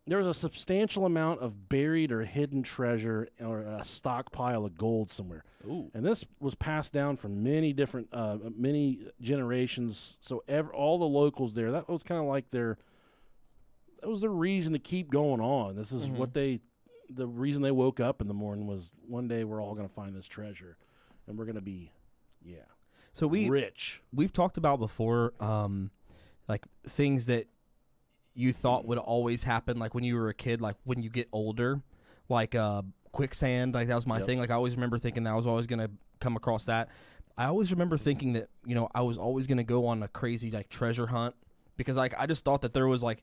there was a substantial amount of buried or hidden treasure or a stockpile of gold somewhere. Ooh. And this was passed down from many different, many generations. So all the locals there, that was kind of like that was their reason to keep going on. This is the reason they woke up in the morning was one day we're all going to find this treasure and we're going to be, so rich. We've talked about before, like things that you thought would always happen, like when you were a kid, like when you get older, like quicksand, like that was my thing. Like I always remember thinking that I was always going to come across that. I always remember thinking that, I was always going to go on a crazy like treasure hunt because like I just thought that there was like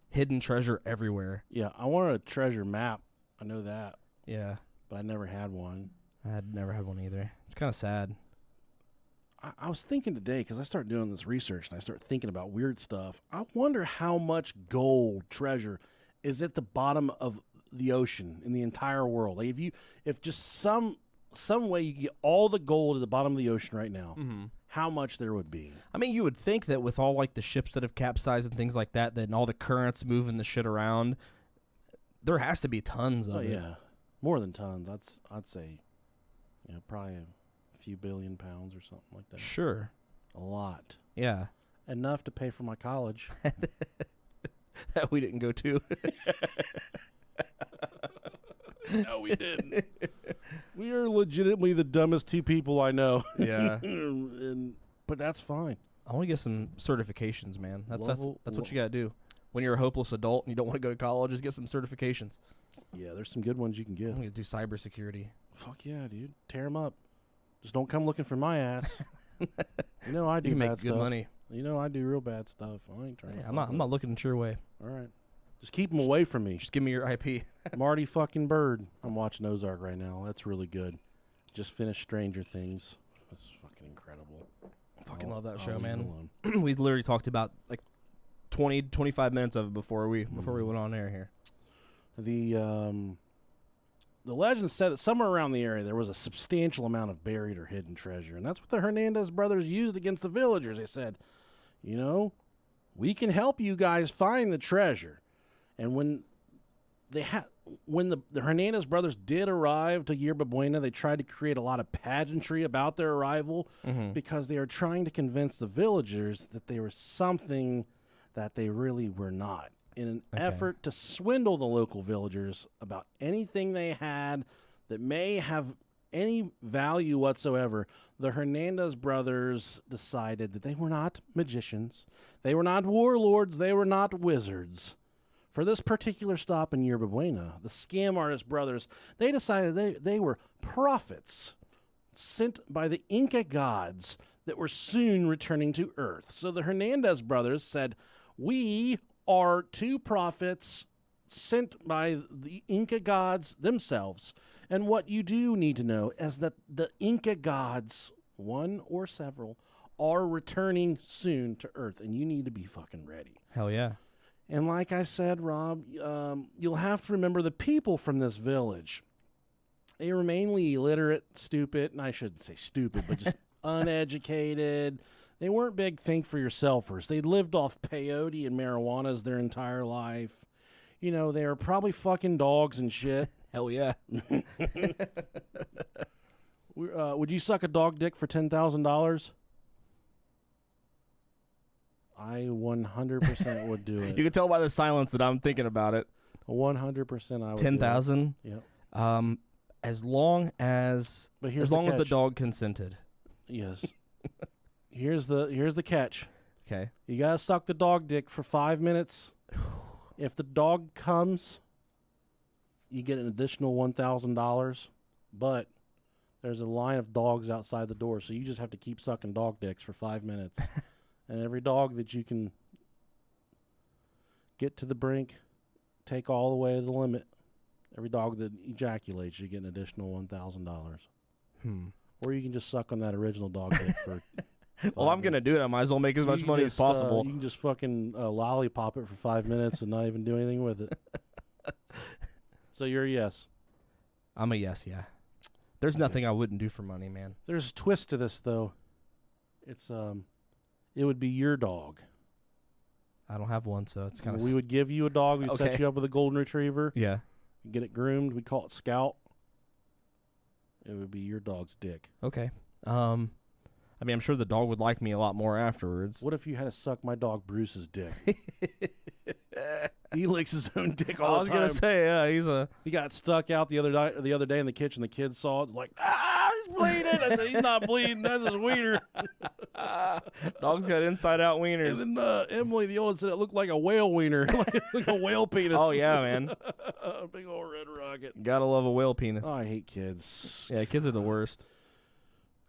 hidden treasure everywhere. Yeah, I wanted a treasure map. I know that. Yeah. But I never had one. I had never had one either. It's kind of sad. I was thinking today, because I started doing this research and I started thinking about weird stuff. I wonder how much gold treasure is at the bottom of the ocean in the entire world. Like if just some way you get all the gold at the bottom of the ocean right now, how much there would be. I mean, you would think that with all like the ships that have capsized and things like that, and all the currents moving the shit around, there has to be tons of it. Yeah, more than tons. I'd say, probably a few billion pounds or something like that. Sure. A lot. Yeah. Enough to pay for my college. That we didn't go to. No, we didn't. We are legitimately the dumbest two people I know. Yeah. But that's fine. I want to get some certifications, man. That's what you got to do. When you're a hopeless adult and you don't want to go to college, just get some certifications. Yeah, there's some good ones you can get. I'm going to do cybersecurity. Fuck yeah, dude. Tear them up. Just don't come looking for my ass. I do you can bad make stuff. Good money. I do real bad stuff. I ain't trying. I'm not looking at your way. All right. Just keep them away from me. Just give me your IP. Marty fucking Bird. I'm watching Ozark right now. That's really good. Just finished Stranger Things. That's fucking incredible. Fucking love that show, man. We literally talked about like 20, 25 minutes of it before we went on air here. The legend said that somewhere around the area there was a substantial amount of buried or hidden treasure, and that's what the Hernandez brothers used against the villagers. They said, we can help you guys find the treasure. And when the Hernandez brothers did arrive to Yerba Buena, they tried to create a lot of pageantry about their arrival because they are trying to convince the villagers that they were something that they really were not, in an effort to swindle the local villagers about anything they had that may have any value whatsoever. The Hernandez brothers decided that they were not magicians, they were not warlords, they were not wizards. For this particular stop in Yerba Buena, the scam artist brothers, they decided they were prophets sent by the Inca gods that were soon returning to Earth. So the Hernandez brothers said, we are two prophets sent by the Inca gods themselves. And what you do need to know is that the Inca gods, one or several, are returning soon to Earth, and you need to be fucking ready. Hell yeah. And like I said, Rob, you'll have to remember the people from this village. They were mainly illiterate, stupid, and I shouldn't say stupid, but just uneducated. They weren't big think for yourselfers. They lived off peyote and marijuanas their entire life. You know, they were probably fucking dogs and shit. Hell yeah. Would you suck a dog dick for $10,000? I 100% would do it. You can tell by the silence that I'm thinking about it. 100% I would. 10,000. Yep. As long as the dog consented. Yes. Here's the catch. Okay. You gotta suck the dog dick for 5 minutes. If the dog comes, you get an additional $1,000. But there's a line of dogs outside the door, so you just have to keep sucking dog dicks for 5 minutes. And every dog that you can get to the brink, take all the way to the limit. Every dog that ejaculates, you get an additional $1,000. Or you can just suck on that original dog dick for. Well, I'm gonna do it. I might as well make as much money as possible. You can just fucking lollipop it for 5 minutes and not even do anything with it. So you're a yes. I'm a yes. Yeah. There's nothing I wouldn't do for money, man. There's a twist to this though. It's it would be your dog. I don't have one, so it's kind of. We would give you a dog. We'd set you up with a golden retriever. Yeah. You get it groomed. We call it Scout. It would be your dog's dick. Okay. I mean, I'm sure the dog would like me a lot more afterwards. What if you had to suck my dog Bruce's dick? He licks his own dick all the time. I was gonna say, He got stuck out the other day in the kitchen. The kids saw it, like, he's bleeding. I said, he's not bleeding. That's his wiener. Dog's got inside-out wieners. And then Emily, the oldest, said it looked like a whale wiener, like a whale penis. Oh yeah, man. Big old red rocket. Gotta love a whale penis. Oh, I hate kids. Yeah, kids are the worst.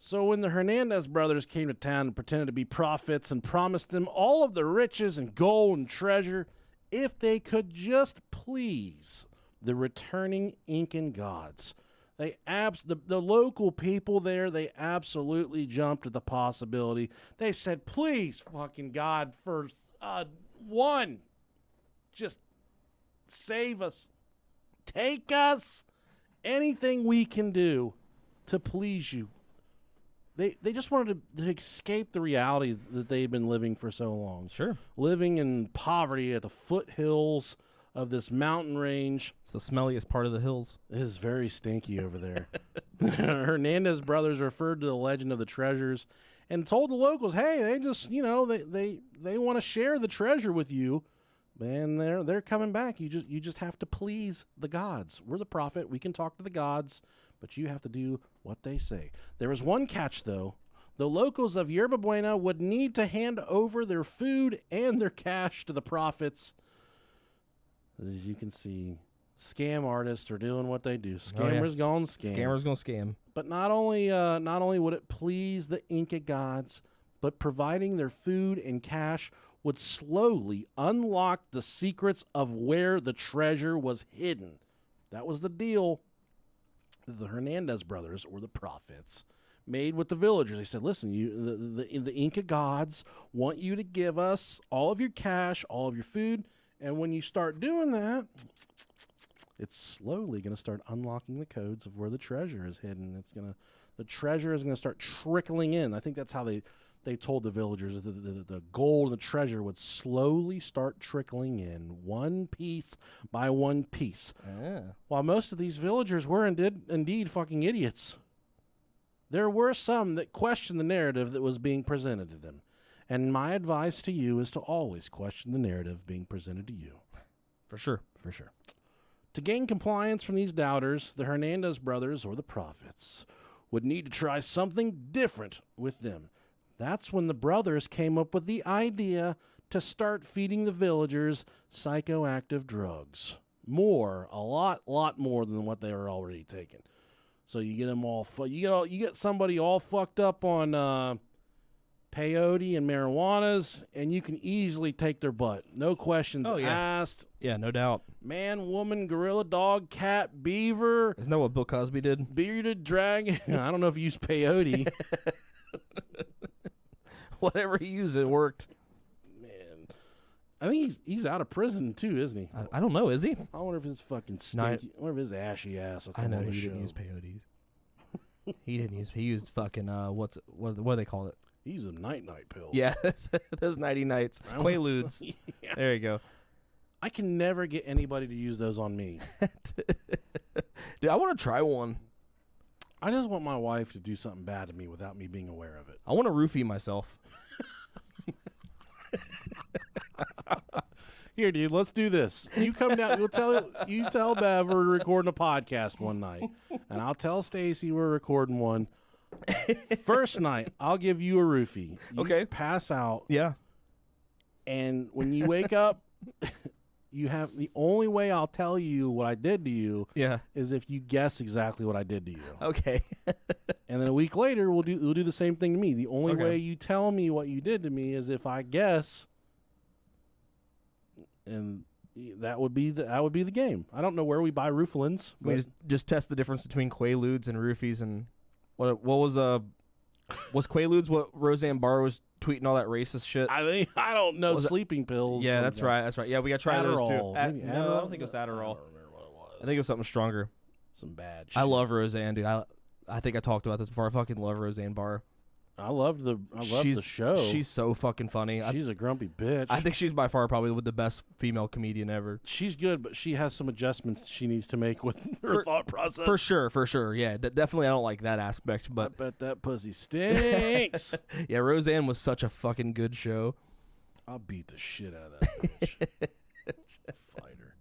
So when the Hernandez brothers came to town and pretended to be prophets and promised them all of the riches and gold and treasure if they could just please the returning Incan gods, the local people there, they absolutely jumped at the possibility. They said, please, fucking God, for one, just save us. Take us. Anything we can do to please you. They just wanted to escape the reality that they'd been living for so long. Sure. Living in poverty at the foothills of this mountain range. It's the smelliest part of the hills. It is very stinky over there. Hernandez brothers referred to the legend of the treasures and told the locals, hey, they just, they want to share the treasure with you. And they're coming back. You just have to please the gods. We're the prophet. We can talk to the gods. But you have to do what they say. There was one catch, though. The locals of Yerba Buena would need to hand over their food and their cash to the prophets. As you can see, scam artists are doing what they do. Scammers gonna scam. Scammers gonna scam. But not only would it please the Inca gods, but providing their food and cash would slowly unlock the secrets of where the treasure was hidden. That was the deal. The Hernandez brothers, or the prophets, made with the villagers. They said, listen, the Inca gods want you to give us all of your cash, all of your food, and when you start doing that, it's slowly going to start unlocking the codes of where the treasure is hidden. The treasure is going to start trickling in. I think that's how they told the villagers that the gold and the treasure would slowly start trickling in, one piece by one piece. While most of these villagers were indeed fucking idiots, there were some that questioned the narrative that was being presented to them. And my advice to you is to always question the narrative being presented to you. For sure. For sure. To gain compliance from these doubters, the Hernandez brothers, or the prophets, would need to try something different with them. That's when the brothers came up with the idea to start feeding the villagers psychoactive drugs. A lot more than what they were already taking. So you get them all, you get somebody all fucked up on peyote and marijuanas, and you can easily take their butt. No questions asked. Yeah, no doubt. Man, woman, gorilla, dog, cat, beaver. Isn't that what Bill Cosby did? Bearded dragon. I don't know if he used peyote. Whatever he used, it worked. Man, I think he's out of prison too, isn't he? I don't know. Is he? I wonder if his fucking stinky. I wonder if his ashy ass will come I know on the he show. didn't use peyotes. He didn't use. He used fucking what do they call it? Use them night pills. Yeah, those nighty nights. Quaaludes. Yeah. There you go. I can never get anybody to use those on me. Dude, I want to try one. I just want my wife to do something bad to me without me being aware of it. I want to roofie myself. Here, dude, let's do this. You come down. You tell Bev we're recording a podcast one night, and I'll tell Stacy we're recording one. First night, I'll give you a roofie. You Okay. pass out. Yeah. And when you wake up, you have the only way I'll tell you what I did to you. Yeah. Is if you guess exactly what I did to you. Okay. And then a week later, we'll do the same thing to me. The only Okay. way you tell me what you did to me is if I guess. And that would be the game. I don't know where we buy rooflins. We just test the difference between Quaaludes and roofies. And what was Quaaludes what Roseanne Barr was tweeting all that racist shit? I don't know. Sleeping pills. Yeah, that's right. That's right. Yeah, we got to try those too. Maybe No, Adderall? I don't think it was Adderall. I don't remember what it was. I think it was something stronger. Some bad shit. I love Roseanne, dude. I think I talked about this before. I fucking love Roseanne Barr. I love the show. She's so fucking funny. She's a grumpy bitch. I think she's by far probably the best female comedian ever. She's good, but she has some adjustments she needs to make with her thought process. For sure. Yeah, definitely I don't like that aspect. But I bet that pussy stinks. yeah, Roseanne was such a fucking good show. I'll beat the shit out of that bitch. Fighter.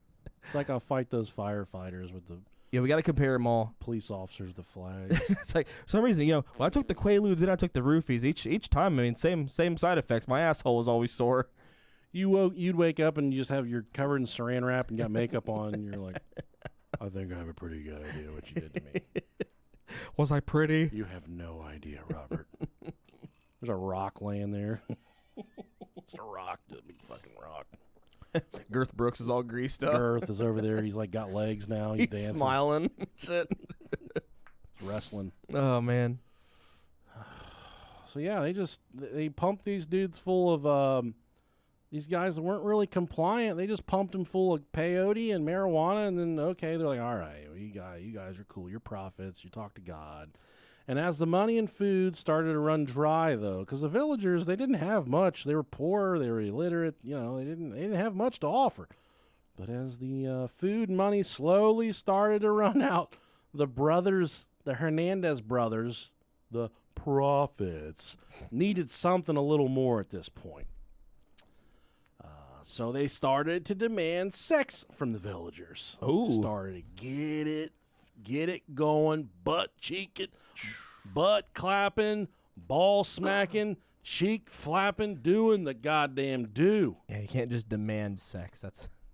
It's like I'll fight those firefighters with the Yeah, we got to compare them all. police officers, the flags. It's like for some reason, when I took the Quaaludes and I took the roofies, each time, I mean, same side effects. My asshole was always sore. You'd wake up and you just have you're covered in saran wrap and got makeup on, and you're like, I think I have a pretty good idea what you did to me. Was I pretty? You have no idea, Robert. There's a rock laying there. It's a rock, the big fucking rock. Girth Brooks is all greased up. Girth is over there. He's like got legs now. He's dancing, smiling. Shit. wrestling. Oh man. So yeah, they pumped these dudes full of these guys that weren't really compliant. They just pumped them full of peyote and marijuana, and then they're like, all right, well, you guys are cool. You're prophets. You talk to God. And as the money and food started to run dry, though, because the villagers, they didn't have much. They were poor. They were illiterate. They didn't have much to offer. But as the food and money slowly started to run out, the Hernandez brothers, the prophets, needed something a little more at this point. So they started to demand sex from the villagers. Ooh. Started to get it going, butt cheeking, butt clapping, ball smacking, cheek flapping, doing the goddamn do. Yeah, you can't just demand sex.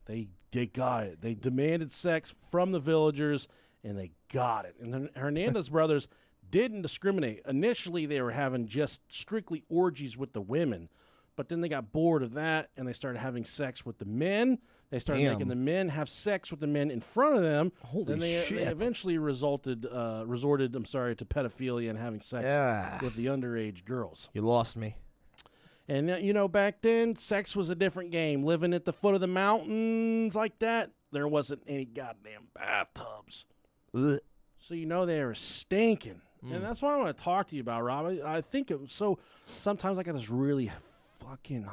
They got it. They demanded sex from the villagers, and they got it. And the Hernandez brothers didn't discriminate. Initially, they were having just strictly orgies with the women, but then they got bored of that, and they started having sex with the men. They started making the men have sex with the men in front of them. Holy then they shit. eventually resorted to pedophilia and having sex with the underage girls. You lost me. And, back then, sex was a different game. Living at the foot of the mountains like that, there wasn't any goddamn bathtubs. Ugh. So they were stinking. And that's what I want to talk to you about, Rob. I think sometimes I got this really fucking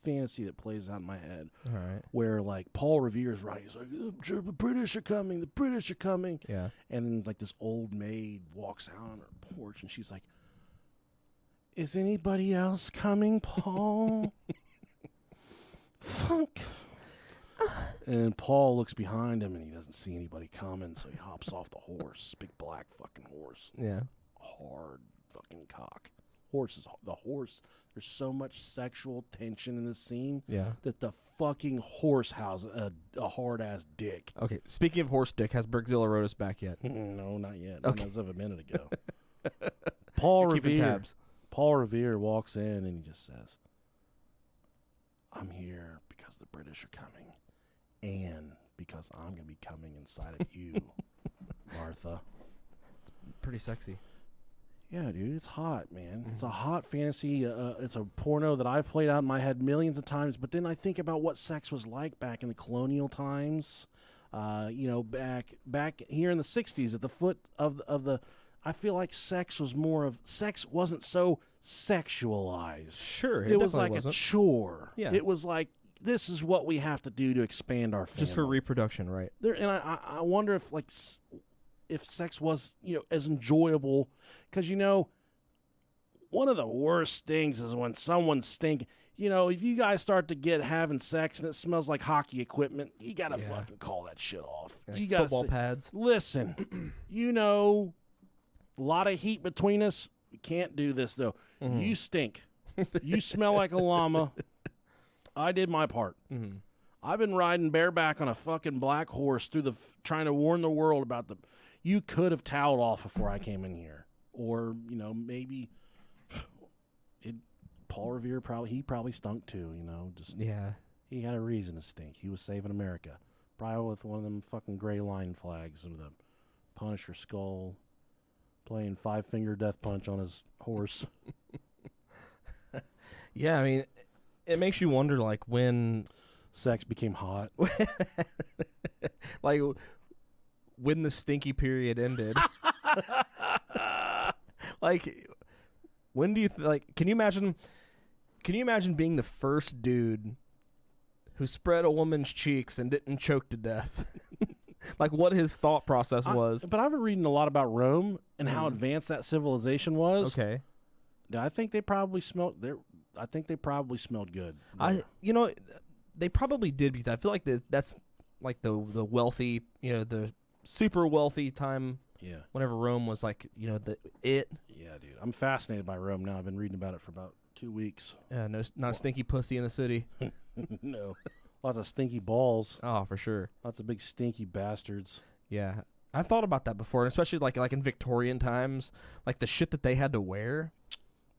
fantasy that plays out in my head. All right. Where, like, Paul Revere's right. He's like, the British are coming. The British are coming. Yeah. And then, like, this old maid walks out on her porch, and she's like, is anybody else coming, Paul? Fuck. And Paul looks behind him, and he doesn't see anybody coming, so he hops off the horse. Big black fucking horse. Yeah. Hard fucking cock. The horse. There's so much sexual tension in the scene that the fucking horse has a hard-ass dick. Okay, speaking of horse dick, has Bergzilla wrote us back yet? No, not yet. Okay. Not as of a minute ago. Paul Revere walks in, and he just says, I'm here because the British are coming, and because I'm going to be coming inside of you, Martha. It's pretty sexy. Yeah, dude, it's hot, man. It's a hot fantasy. It's a porno that I've played out in my head millions of times. But then I think about what sex was like back in the colonial times. Back here in the '60s, at the foot of I feel like sex wasn't so sexualized. Sure, It was like wasn't. a chore. Yeah. It was like, this is what we have to do to expand our family. Just for reproduction, right? And I wonder if if sex was, as enjoyable, because one of the worst things is when someone's stinking. If you guys start to having sex and it smells like hockey equipment, you gotta fucking call that shit off. Like you gotta football pads. Listen, a lot of heat between us. We can't do this though. Mm-hmm. You stink. You smell like a llama. I did my part. Mm-hmm. I've been riding bareback on a fucking black horse trying to warn the world about you could have toweled off before I came in here. Or, maybe Paul Revere probably stunk too, Yeah. He had a reason to stink. He was saving America. Probably with one of them fucking gray line flags and the Punisher skull, playing 5-finger death punch on his horse. Yeah, I mean, it makes you wonder, like, when sex became hot. Like, when the stinky period ended. Like, when do you can you imagine being the first dude who spread a woman's cheeks and didn't choke to death? Like, what his thought process was. But I've been reading a lot about Rome and how advanced that civilization was. Okay. I think they probably smelled good. They probably did, because I feel like that's like the wealthy, the super wealthy time. Yeah. Whenever Rome was like, Yeah, dude. I'm fascinated by Rome now. I've been reading about it for about 2 weeks. Yeah, not a stinky pussy in the city. No. Lots of stinky balls. Oh, for sure. Lots of big stinky bastards. Yeah. I've thought about that before, and especially like in Victorian times, like the shit that they had to wear.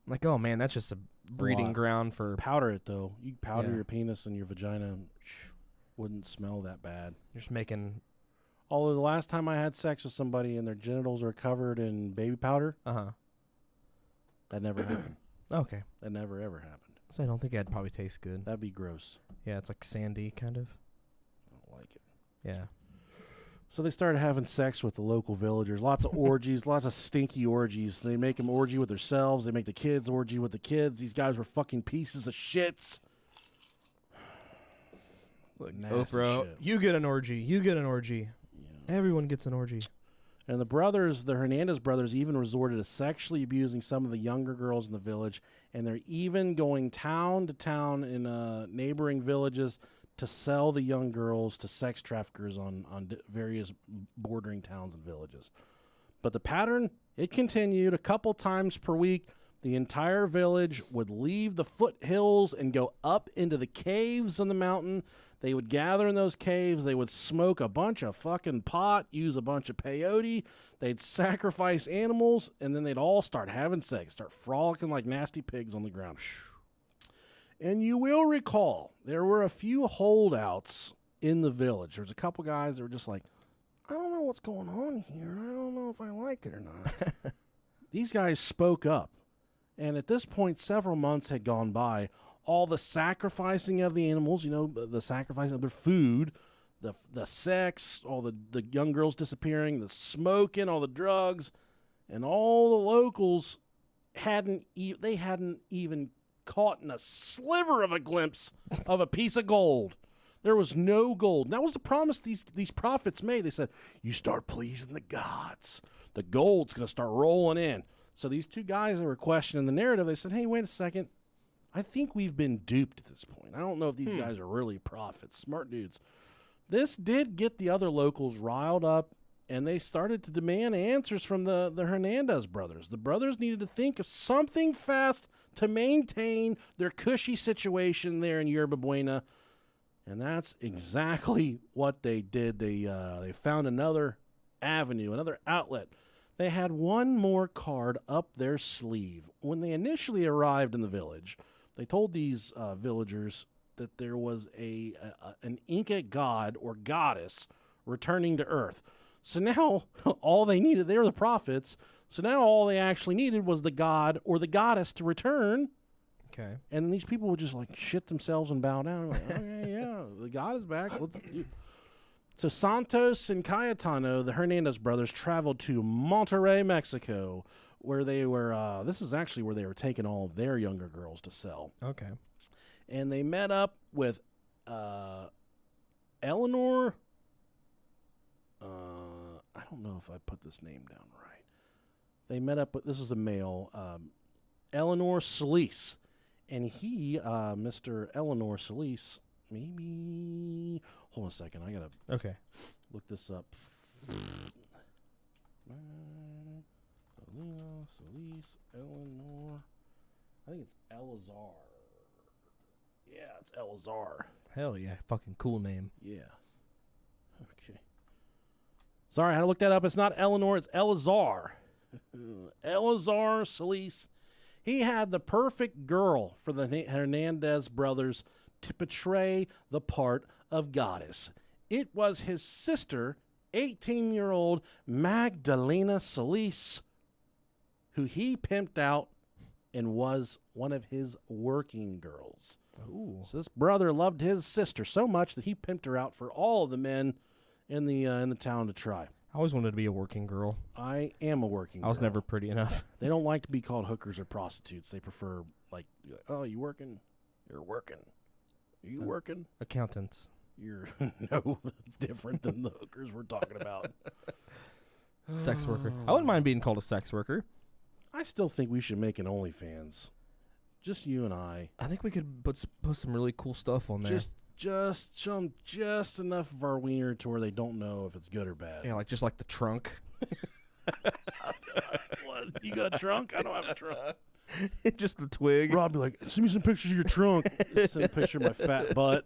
I'm like, oh man, that's just a breeding ground for powder it though. You powder your penis and your vagina, wouldn't smell that bad. You're just making. Although the last time I had sex with somebody and their genitals were covered in baby powder, that never happened. Okay. That never ever happened. So I don't think that'd probably taste good. That'd be gross. Yeah, it's like sandy kind of. I don't like it. Yeah. So they started having sex with the local villagers. Lots of orgies, lots of stinky orgies. They make them orgy with themselves. They make the kids orgy with the kids. These guys were fucking pieces of shits. Look, Oprah, shit. You get an orgy. You get an orgy. Yeah. Everyone gets an orgy. And the Hernandez brothers, even resorted to sexually abusing some of the younger girls in the village. And they're even going town to town in neighboring villages to sell the young girls to sex traffickers on various bordering towns and villages. But the pattern, it continued. A couple times per week, the entire village would leave the foothills and go up into the caves on the mountain. They would gather in those caves. They would smoke a bunch of fucking pot, use a bunch of peyote. They'd sacrifice animals, and then they'd all start having sex, start frolicking like nasty pigs on the ground. And you will recall, there were a few holdouts in the village. There was a couple guys that were just like, I don't know what's going on here. I don't know if I like it or not. These guys spoke up. And at this point, several months had gone by. All the sacrificing of the animals, the sacrificing of their food, the sex, all the young girls disappearing, the smoking, all the drugs, and all the locals hadn't even caught in a sliver of a glimpse of a piece of gold. There was no gold. And that was the promise these prophets made. They said, you start pleasing the gods, the gold's going to start rolling in. So these two guys that were questioning the narrative, they said, hey, wait a second. I think we've been duped at this point. I don't know if these guys are really prophets, smart dudes. This did get the other locals riled up, and they started to demand answers from the Hernandez brothers. The brothers needed to think of something fast to maintain their cushy situation there in Yerba Buena, and that's exactly what they did. They found another avenue, another outlet. They had one more card up their sleeve. When they initially arrived in the village, they told these villagers that there was an Inca god or goddess returning to Earth. So now all they needed, they were the prophets, so now all they actually needed was the god or the goddess to return. Okay. And then these people would just like shit themselves and bow down. Like, okay, yeah, the god is back. So Santos and Cayetano, the Hernandez brothers, traveled to Monterrey, Mexico, where they were, this is actually where they were taking all of their younger girls to sell. Okay. And they met up with Eleanor. I don't know if I put this name down right. They met up with, this is a male, Eleanor Solis. And he, Mr. Eleanor Solis, maybe, hold on a second, I got to Okay. look this up. Solis, Eleanor, I think it's Elazar. Yeah, it's Elazar. Hell yeah. Fucking cool name. Yeah. Okay. Sorry, I had to look that up. It's not Eleanor, it's Elazar. Elazar Solis. He had the perfect girl for the Hernandez brothers to portray the part of goddess. It was his sister, 18-year-old Magdalena Solis, who he pimped out and was one of his working girls. Ooh. So this brother loved his sister so much that he pimped her out for all of the men in the town to try. I always wanted to be a working girl. I am a working girl. I was never pretty enough. They don't like to be called hookers or prostitutes. They prefer, like, oh, you working? You're working. Are you working? Accountants. You're no different than the hookers we're talking about. Sex worker. I wouldn't mind being called a sex worker. I still think we should make an OnlyFans. Just you and I. I think we could put some really cool stuff on there. Just enough of our wiener to where they don't know if it's good or bad. Yeah, just like the trunk. What? You got a trunk? I don't have a trunk. Just the twig. Rob be like, send me some pictures of your trunk. Send a picture of my fat butt.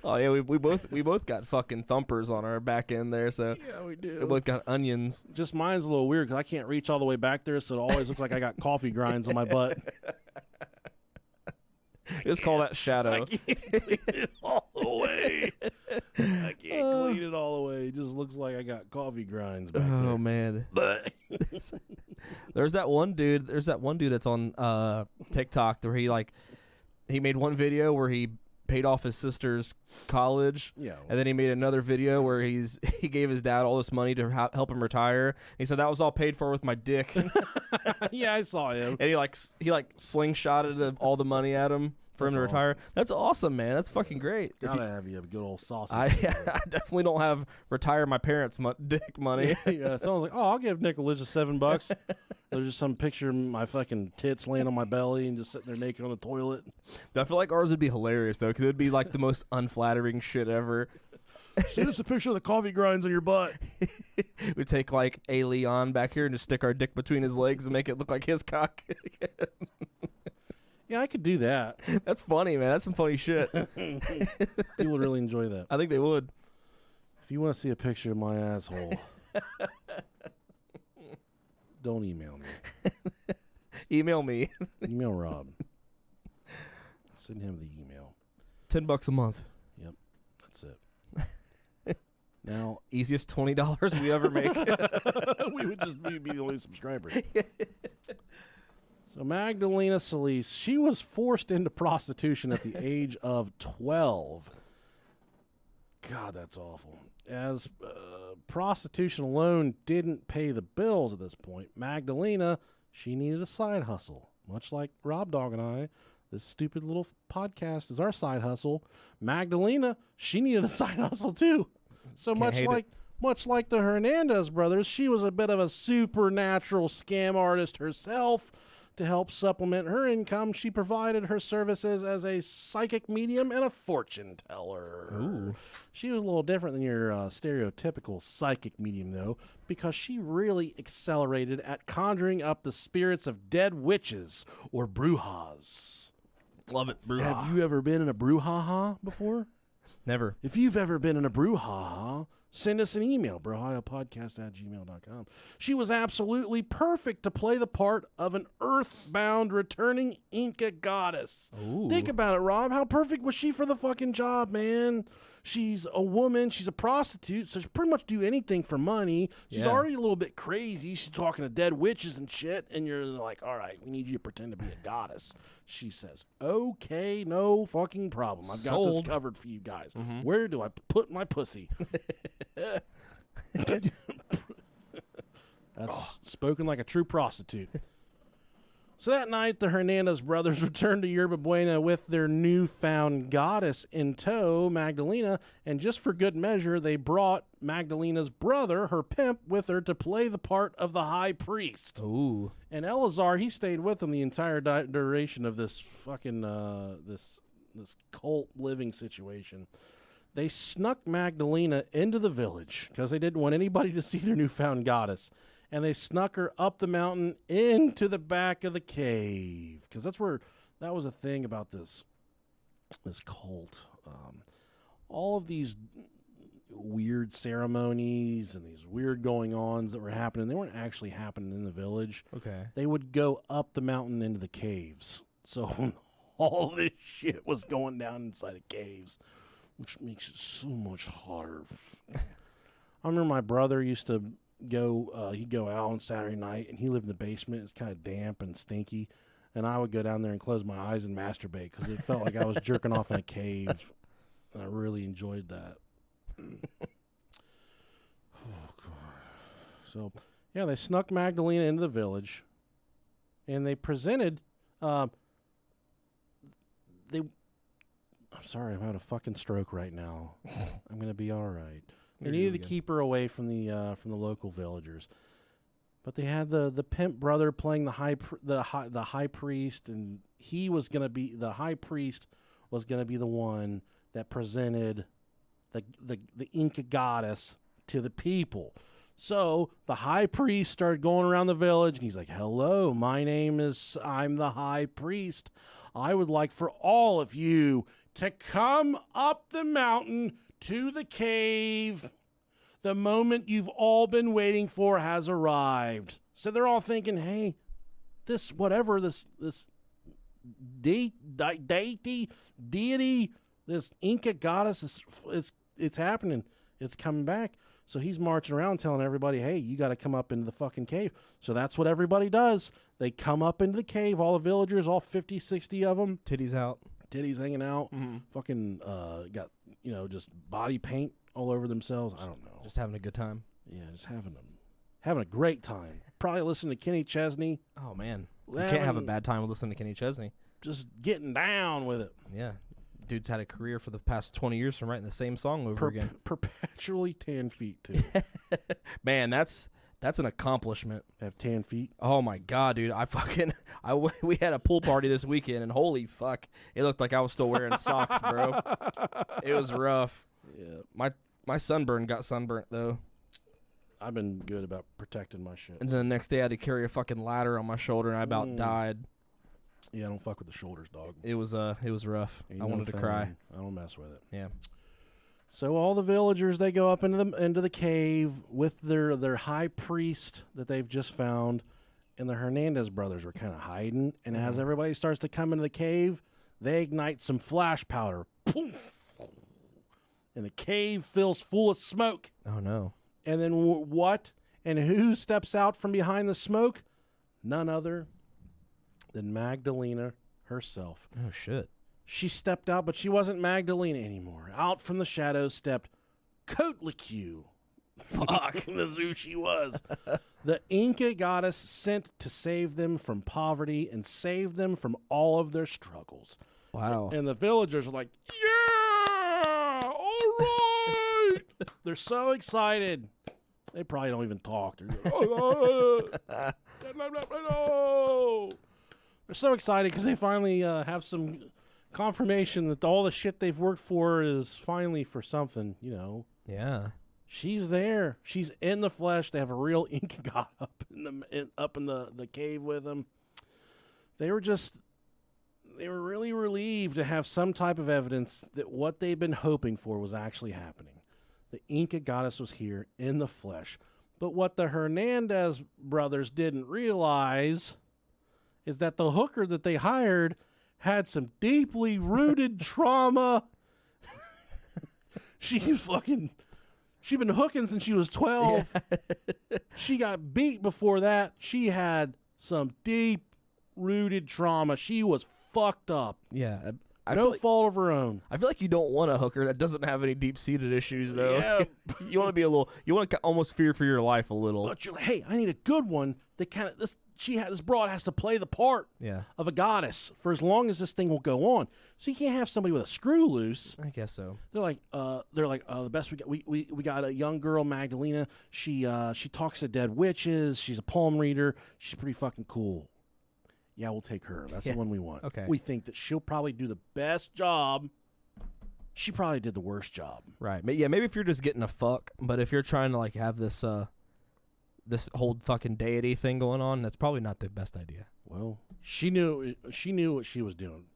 Oh yeah, we both got fucking thumpers on our back end there, so Yeah, we do. we both got onions. Just mine's a little weird because I can't reach all the way back there, so it always looks like I got coffee grinds on my butt. Just call that shadow. I can't clean it all the way. I can't clean it all the way. It just looks like I got coffee grinds back there. Oh man. There's that one dude that's on TikTok where he made one video where he paid off his sister's college. Yeah. And then he made another video where he gave his dad all this money to help him retire. He said that was all paid for with my dick. Yeah, I saw him. And he slingshotted all the money at him for him to retire. Awesome. That's awesome, man. That's fucking great. Gotta have you a good old sausage. I definitely don't have retire my parents' dick money. Yeah, someone's like, oh, I'll give Nicholas just $7. There's just some picture of my fucking tits laying on my belly and just sitting there naked on the toilet. I feel like ours would be hilarious, though, because it would be like the most unflattering shit ever. Send us a picture of the coffee grinds on your butt. We'd take, a Leon back here and just stick our dick between his legs and make it look like his cock. Yeah, I could do that. That's funny, man. That's some funny shit. People would really enjoy that. I think they would. If you want to see a picture of my asshole, don't email me. Email me. Email Rob. Send him the email. $10 a month. Yep, that's it. Now, easiest $20 we ever make. we'd be the only subscribers. So Magdalena Solis, she was forced into prostitution at the age of 12. God, that's awful. As prostitution alone didn't pay the bills at this point, Magdalena, she needed a side hustle. Much like Rob Dog and I, this stupid little podcast is our side hustle. Magdalena, she needed a side hustle too. So much like the Hernandez brothers, she was a bit of a supernatural scam artist herself. To help supplement her income, she provided her services as a psychic medium and a fortune teller. Ooh. She was a little different than your stereotypical psychic medium, though, because she really accelerated at conjuring up the spirits of dead witches or brujas. Love it, bruja. Have you ever been in a brouhaha before? Never. If you've ever been in a brouhaha, send us an email, brohayapodcast@gmail.com. She was absolutely perfect to play the part of an earthbound returning Inca goddess. Ooh. Think about it, Rob. How perfect was she for the fucking job, man? she's a woman, she's a prostitute, so she'll pretty much do anything for money. She's already a little bit crazy. She's talking to dead witches and shit, and you're like, all right, we need you to pretend to be a goddess. She says, okay, no fucking problem. I've got this covered for you guys. Where do I put my pussy? That's spoken like a true prostitute. So that night, the Hernandez brothers returned to Yerba Buena with their newfound goddess in tow, Magdalena, and just for good measure, they brought Magdalena's brother, her pimp, with her to play the part of the high priest. Ooh. And Eleazar, he stayed with them the entire duration of this fucking, this cult living situation. They snuck Magdalena into the village because they didn't want anybody to see their newfound goddess. And they snuck her up the mountain into the back of the cave. Because that was a thing about this cult. All of these weird ceremonies and these weird going-ons that were happening, they weren't actually happening in the village. Okay. They would go up the mountain into the caves. So all this shit was going down inside of caves, which makes it so much harder. I remember my brother used to he'd go out on Saturday night, and he lived in the basement. It's kind of damp and stinky, and I would go down there and close my eyes and masturbate because it felt like I was jerking off in a cave, and I really enjoyed that. Oh, God. So, yeah, they snuck Magdalena into the village, and they presented, I'm sorry, I'm having a fucking stroke right now. I'm going to be all right. They needed to keep her away from the local villagers, but they had the pimp brother playing the high priest, and the high priest was gonna be the one that presented the Inca goddess to the people. So the high priest started going around the village, and he's like, "Hello, I'm the high priest. I would like for all of you to come up the mountain to the cave. The moment you've all been waiting for has arrived." So they're all thinking, hey, this deity, this Inca goddess, it's happening. It's coming back. So he's marching around telling everybody, hey, you got to come up into the fucking cave. So that's what everybody does. They come up into the cave, all the villagers, all 50, 60 of them. Titties out. Titties hanging out. Fucking got, just body paint all over themselves. I don't know. Just having a good time. Yeah, just having a great time. Probably listening to Kenny Chesney. Oh, man. You can't have a bad time with listening to Kenny Chesney. Just getting down with it. Yeah. Dude's had a career for the past 20 years from writing the same song over again. Perpetually tan feet, too. Man, that's an accomplishment. Have tan feet? Oh, my God, dude. We had a pool party this weekend, and holy fuck, it looked like I was still wearing socks, bro. It was rough. Yeah. My sunburn got sunburnt, though. I've been good about protecting my shit. And then the next day I had to carry a fucking ladder on my shoulder, and I about died. Yeah, I don't fuck with the shoulders, dog. It was rough. I wanted to cry. I don't mess with it. Yeah. So all the villagers, they go up into the cave with their high priest that they've just found, and the Hernandez brothers were kind of hiding. And as everybody starts to come into the cave, they ignite some flash powder. Poof! And the cave fills full of smoke. Oh, no. And then what? And who steps out from behind the smoke? None other than Magdalena herself. Oh, shit. She stepped out, but she wasn't Magdalena anymore. Out from the shadows stepped Coatlicue. Fuck, that's who she was. The Inca goddess sent to save them from poverty and save them from all of their struggles. Wow. And the villagers are like, yeah, all right. They're so excited. They probably don't even talk. They're They're so excited because they finally have some confirmation that all the shit they've worked for is finally for something, Yeah. She's there. She's in the flesh. They have a real Inca god up in the cave with them. They were really relieved to have some type of evidence that what they've been hoping for was actually happening. The Inca goddess was here in the flesh. But what the Hernandez brothers didn't realize is that the hooker that they hired had some deeply rooted trauma. She been hooking since she was 12. Yeah. She got beat before that. She had some deep-rooted trauma. She was fucked up. Yeah. No fault of her own. I feel like you don't want a hooker that doesn't have any deep-seated issues, though. Yeah. You want to be a little. You want to almost fear for your life a little. But you're like, hey, I need a good one that kind of this broad has to play the part of a goddess for as long as this thing will go on. So you can't have somebody with a screw loose. I guess so. They're like the best we got. We got a young girl, Magdalena. She talks to dead witches. She's a palm reader. She's pretty fucking cool. Yeah, we'll take her. That's the one we want. Okay. We think that she'll probably do the best job. She probably did the worst job. Right. Yeah, maybe if you're just getting a fuck, but if you're trying to like have this this whole fucking deity thing going on, that's probably not the best idea. Well, she knew what she was doing.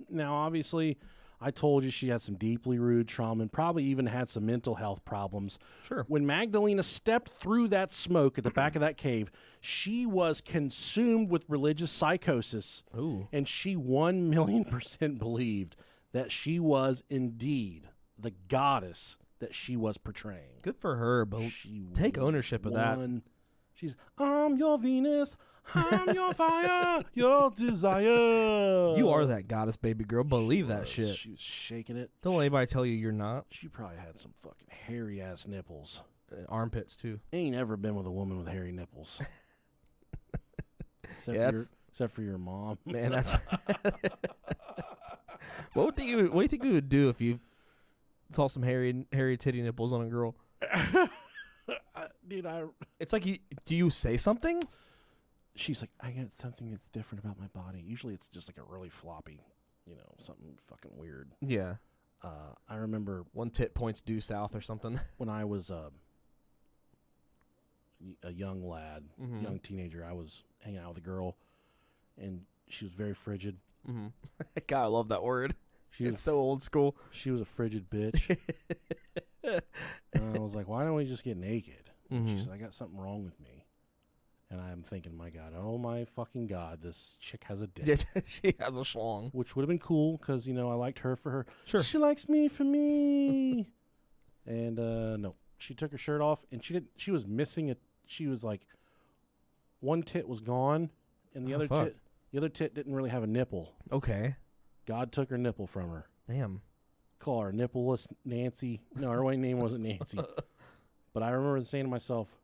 Now, obviously, I told you she had some deeply rooted trauma and probably even had some mental health problems. Sure. When Magdalena stepped through that smoke at the back of that cave, she was consumed with religious psychosis. Ooh. And she 1,000,000% believed that she was indeed the goddess that she was portraying. Good for her, but take ownership of that. She's, I'm your Venus, I'm your fire, your desire. You are that goddess, baby girl. Believe that shit. She was shaking it. Don't let anybody tell you you're not. She probably had some fucking hairy-ass nipples. Armpits, too. Ain't ever been with a woman with hairy nipples. Except for your mom. Man, that's... What do you think you would do if you saw some hairy titty nipples on a girl? Dude, it's like, do you say something? She's like, I got something that's different about my body. Usually it's just like a really floppy, something fucking weird. Yeah. I remember one tit points due south or something. When I was a young lad, young teenager, I was hanging out with a girl, and she was very frigid. Mm-hmm. God, I love that word. It's so old school. She was a frigid bitch. And I was like, why don't we just get naked? She said, I got something wrong with me. And I'm thinking, my God, oh my fucking God, this chick has a dick. She has a schlong. Which would have been cool because, I liked her for her. Sure. She likes me for me. And no, she took her shirt off and she was missing she was like, one tit was gone and the other tit didn't really have a nipple. Okay. God took her nipple from her. Damn. Call her Nippleless Nancy. No, her name wasn't Nancy. But I remember saying to myself,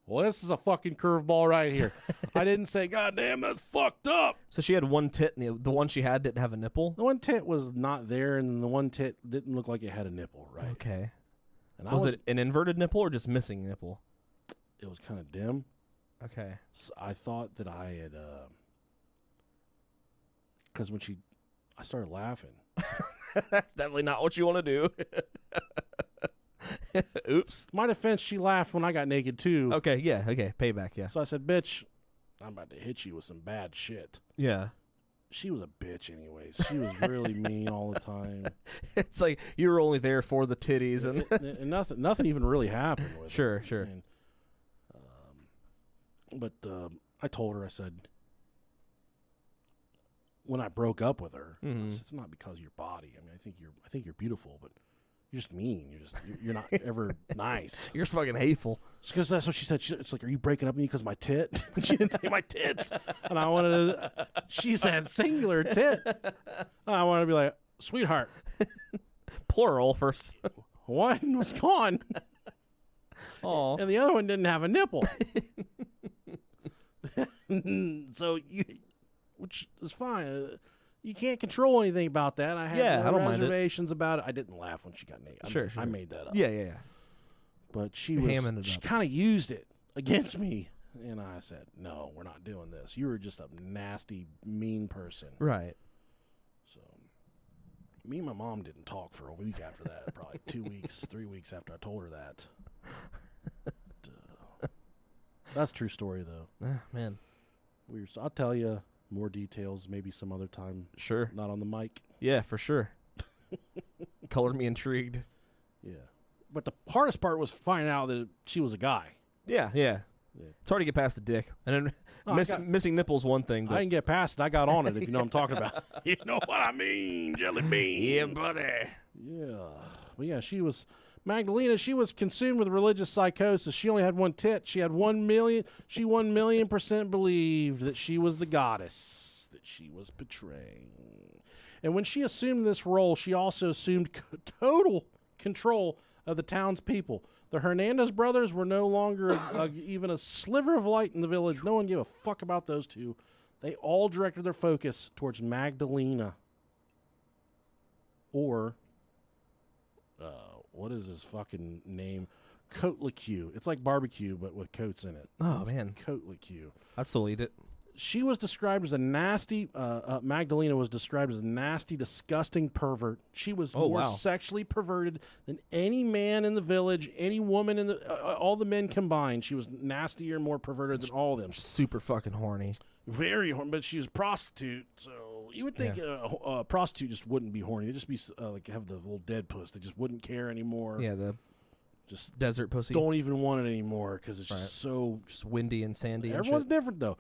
well, this is a fucking curveball right here. I didn't say, God damn, that's fucked up. So she had one tit, and the one she had didn't have a nipple? The one tit was not there, and the one tit didn't look like it had a nipple, right? Okay. And was it an inverted nipple or just missing nipple? It was kind of dim. Okay. So I thought that I had, because when I started laughing. That's definitely not what you want to do. Oops. My defense, she laughed when I got naked, too. Okay, yeah, okay. Payback, yeah. So I said, bitch, I'm about to hit you with some bad shit. Yeah. She was a bitch anyways. She was really mean all the time. It's like you were only there for the titties. And nothing even really happened with her. Sure. And, but I told her, I said, when I broke up with her, I said, it's not because of your body. I mean, I think you're beautiful, but you're just mean. You're not ever nice. You're just fucking hateful. It's because that's what she said. It's like, are you breaking up with me because of my tit? She didn't say my tits. And I wanted to, she said singular tit. And I wanted to be like, sweetheart. Plural first. One was gone. Oh. And the other one didn't have a nipple. So which is fine. You can't control anything about that. I had I don't reservations about it. I didn't laugh when she got naked. Sure. I made that up. Yeah. But she kind of used it against me. And I said, no, we're not doing this. You were just a nasty, mean person. Right. So me and my mom didn't talk for a week after that. Probably 2 weeks, 3 weeks after I told her that. But, that's a true story, though. Man. Weird. So I'll tell you more details maybe some other time. Sure. Not on the mic. Yeah, for sure. Colored me intrigued. Yeah. But the hardest part was finding out that she was a guy. Yeah. It's hard to get past the dick. And then missing nipples one thing. But I didn't get past it. I got on it, if you know what I'm talking about. You know what I mean, jelly bean. Yeah, buddy. Yeah. But yeah, Magdalena, she was consumed with religious psychosis. She only had one tit. She had 1,000,000% believed that she was the goddess that she was portraying. And when she assumed this role, she also assumed total control of the townspeople. The Hernandez brothers were no longer even a sliver of light in the village. No one gave a fuck about those two. They all directed their focus towards Magdalena. Or, what is his fucking name? Coatlicue. It's like barbecue, but with coats in it. Oh, man. Coatlicue. I'd still eat it. She was described as a nasty, Magdalena was described as a nasty, disgusting pervert. She was more sexually perverted than any man in the village, any woman in the, all the men combined. She was nastier and more perverted than all of them. Super fucking horny. Very horny, but she was a prostitute, so you would think a prostitute just wouldn't be horny. They'd just be like have the little dead puss. They just wouldn't care anymore. Yeah, the just desert pussy. Don't even want it anymore because it's just so... Just windy and sandy. Everyone's different, though.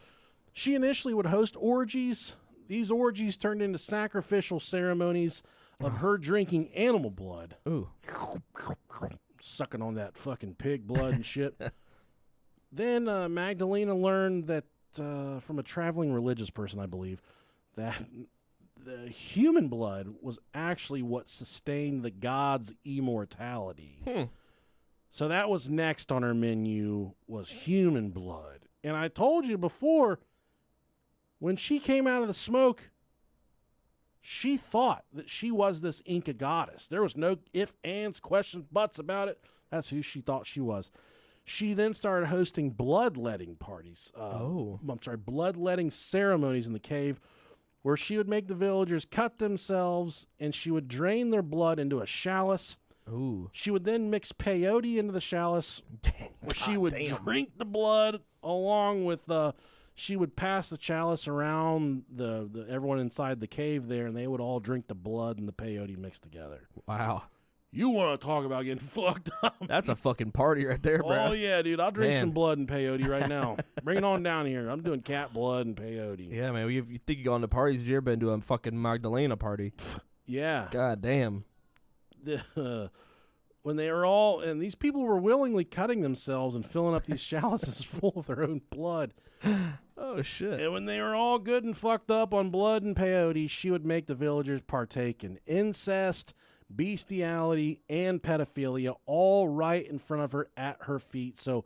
She initially would host orgies. These orgies turned into sacrificial ceremonies of her drinking animal blood. Ooh. Sucking on that fucking pig blood and shit. Then Magdalena learned that from a traveling religious person, I believe, that the human blood was actually what sustained the gods' immortality. So that was next on her menu, was human blood. And I told you before, when she came out of the smoke, she thought that she was this Inca goddess. There was no ifs, ands, questions, buts about it. That's who she thought she was. She then started hosting bloodletting parties. Bloodletting ceremonies in the cave where she would make the villagers cut themselves and she would drain their blood into a chalice. Ooh. She would then mix peyote into the chalice where she would drink the blood along with she would pass the chalice around the everyone inside the cave there, and they would all drink the blood and the peyote mixed together. Wow. You want to talk about getting fucked up? That's a fucking party right there, bro. Oh, yeah, dude. I'll drink some blood and peyote right now. Bring it on down here. I'm doing cat blood and peyote. Yeah, man. If you think you go on to parties, have you ever been to a fucking Magdalena party? Yeah. God damn. When they were all, and these people were willingly cutting themselves and filling up these chalices full of their own blood. Oh, shit. And when they were all good and fucked up on blood and peyote, she would make the villagers partake in incest, bestiality, and pedophilia, all right in front of her at her feet. So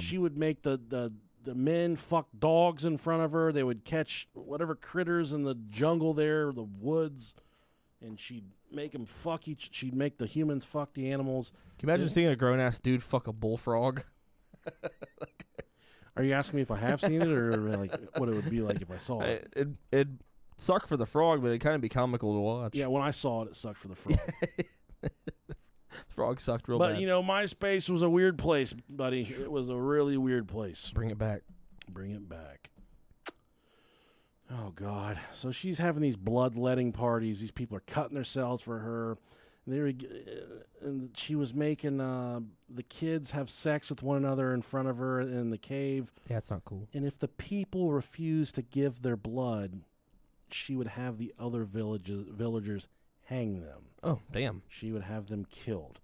she would make the men fuck dogs in front of her. They would catch whatever critters in the jungle there, the woods, and she'd make them fuck she'd make the humans fuck the animals. Can you imagine seeing a grown-ass dude fuck a bullfrog? Are you asking me if I have seen it, or like what it would be like if I saw it? It'd suck for the frog, but it'd kind of be comical to watch. Yeah, when I saw it, it sucked for the frog. Frog sucked real bad. But, MySpace was a weird place, buddy. It was a really weird place. Bring it back. Bring it back. Oh, God. So she's having these bloodletting parties. These people are cutting themselves for her. And she was making the kids have sex with one another in front of her in the cave. Yeah, it's not cool. And if the people refused to give their blood, she would have the other villagers hang them. Oh, damn. She would have them killed.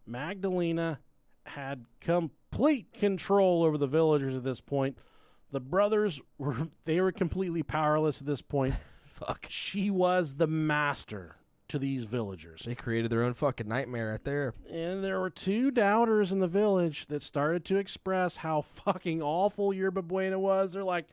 Magdalena had complete control over the villagers at this point. The brothers were completely powerless at this point. Fuck. She was the master to these villagers. They created their own fucking nightmare right there. And there were two doubters in the village that started to express how fucking awful Yerba Buena was. They're like,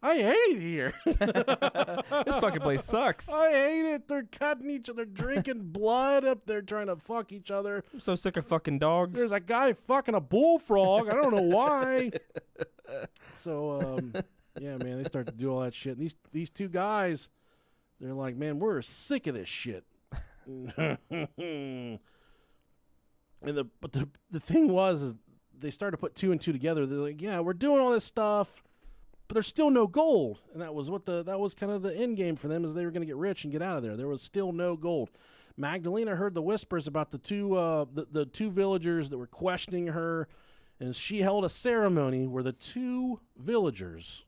I hate it here. This fucking place sucks. I hate it. They're cutting each other, drinking blood up there, trying to fuck each other. I'm so sick of fucking dogs. There's a guy fucking a bullfrog. I don't know why. So, yeah, man, they start to do all that shit. And these two guys, they're like, man, we're sick of this shit. And the thing is they started to put two and two together. They're like, yeah, we're doing all this stuff, but there's still no gold. And that was kind of the end game for them, is they were going to get rich and get out of there. There was still no gold. Magdalena heard the whispers about the two villagers that were questioning her, and she held a ceremony where the two villagers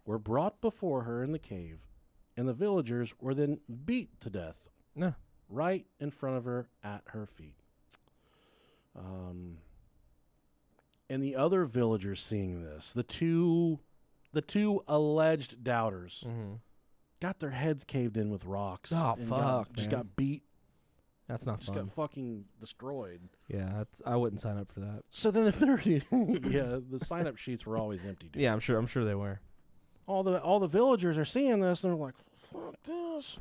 were brought before her in the cave, and the villagers were then beat to death. No. right in front of her at her feet. And the other villagers seeing this, the two alleged doubters, got their heads caved in with rocks. Oh, fuck, Just man. got beat. That's not Just fun. got fucking destroyed. Yeah, I wouldn't sign up for that. So then if they're the sign-up sheets were always empty, dude. Yeah, I'm sure they were. All the villagers are seeing this and they're like, fuck this.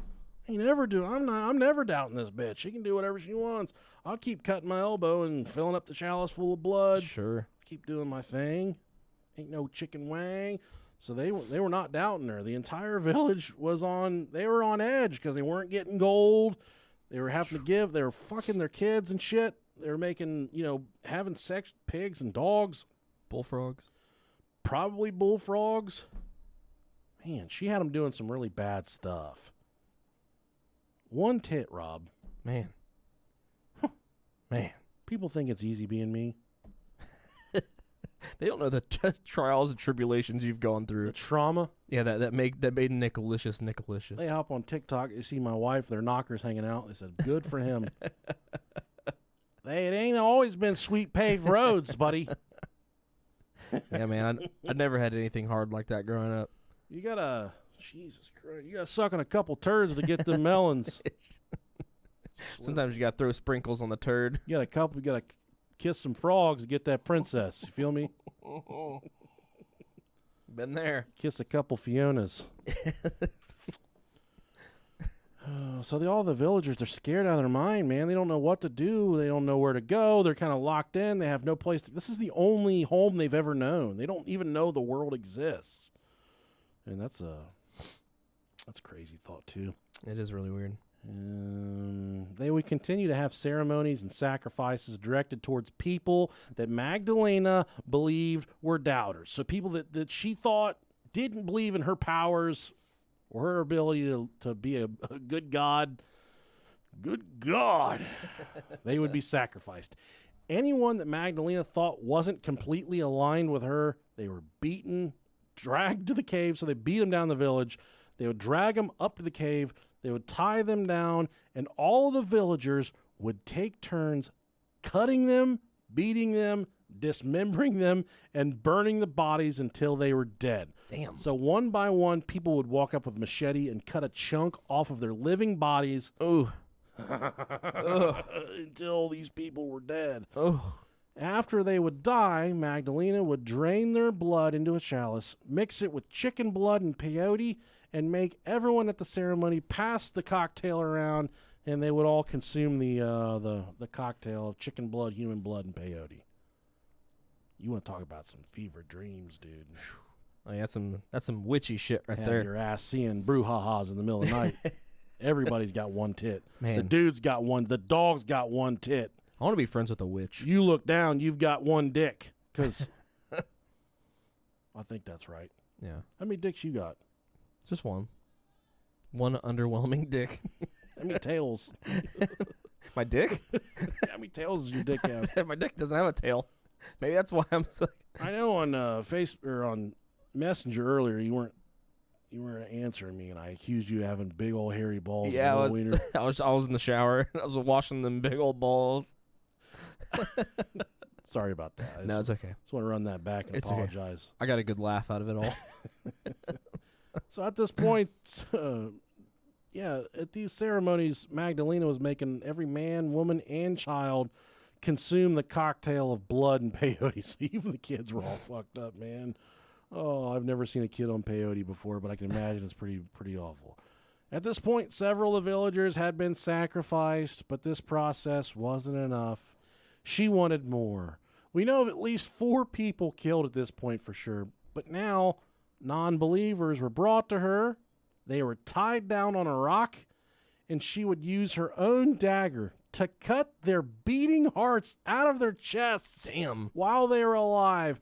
I'm never doubting this bitch. She can do whatever she wants. I'll keep cutting my elbow and filling up the chalice full of blood. Sure. Keep doing my thing. Ain't no chicken wang. So they were not doubting her. The entire village they were on edge because they weren't getting gold. They were having to give. They were fucking their kids and shit. They were making, having sex with pigs and dogs. Bullfrogs. Probably bullfrogs. Man, she had them doing some really bad stuff. One tit, Rob. Man. Man. People think it's easy being me. They don't know the trials and tribulations you've gone through. The trauma. Yeah, that made Nickalicious. They hop on TikTok. They see my wife. Their knockers hanging out. They said, "Good for him." Hey, it ain't always been sweet paved roads, buddy. Yeah, man. I never had anything hard like that growing up. You gotta, Jesus Christ, you gotta suck on a couple turds to get the melons. Sometimes you gotta throw sprinkles on the turd. You gotta kiss some frogs to get that princess. You feel me? Been there. Kiss a couple Fionas. So all the villagers, they're scared out of their mind, man. They don't know what to do. They don't know where to go. They're kind of locked in. They have no place to. This is the only home they've ever known. They don't even know the world exists. And that's a crazy thought, too. It is really weird. They would continue to have ceremonies and sacrifices directed towards people that Magdalena believed were doubters. So people that she thought didn't believe in her powers or her ability to be a good God. Good God. They would be sacrificed. Anyone that Magdalena thought wasn't completely aligned with her, they were beaten, dragged to the cave. So they beat them down the village. They would drag them up to the cave. They would tie them down, and all the villagers would take turns cutting them, beating them, dismembering them, and burning the bodies until they were dead. Damn. So one by one, people would walk up with a machete and cut a chunk off of their living bodies. Ooh. Until these people were dead. Oh. After they would die, Magdalena would drain their blood into a chalice, mix it with chicken blood and peyote, and make everyone at the ceremony pass the cocktail around, and they would all consume the cocktail of chicken blood, human blood, and peyote. You want to talk about some fever dreams, dude. Oh, yeah, that's some witchy shit right Have there. your ass seeing brouhahas in the middle of the night. Everybody's got one tit. Man. The dude's got one. The dog's got one tit. I want to be friends with a witch. You look down, you've got one dick. Because I think that's right. Yeah. How many dicks you got? Just one. One underwhelming dick. How many tails? My dick? How many tails does your dick have? My dick doesn't have a tail. Maybe that's why I'm so. I know on Facebook or on Messenger earlier you weren't answering me, and I accused you of having big old hairy balls. Yeah, and a wiener. I was in the shower. I was washing them big old balls. Sorry about that. No, it's okay. Just want to run that back and It's okay. apologize. I got a good laugh out of it all. So at this point, at these ceremonies, Magdalena was making every man, woman, and child consume the cocktail of blood and peyote. So even the kids were all fucked up, man. Oh, I've never seen a kid on peyote before, but I can imagine it's pretty awful. At this point, several of the villagers had been sacrificed, but this process wasn't enough. She wanted more. We know of at least 4 people killed at this point for sure, but now non-believers were brought to her. They were tied down on a rock, and she would use her own dagger to cut their beating hearts out of their chests. Damn. While they were alive,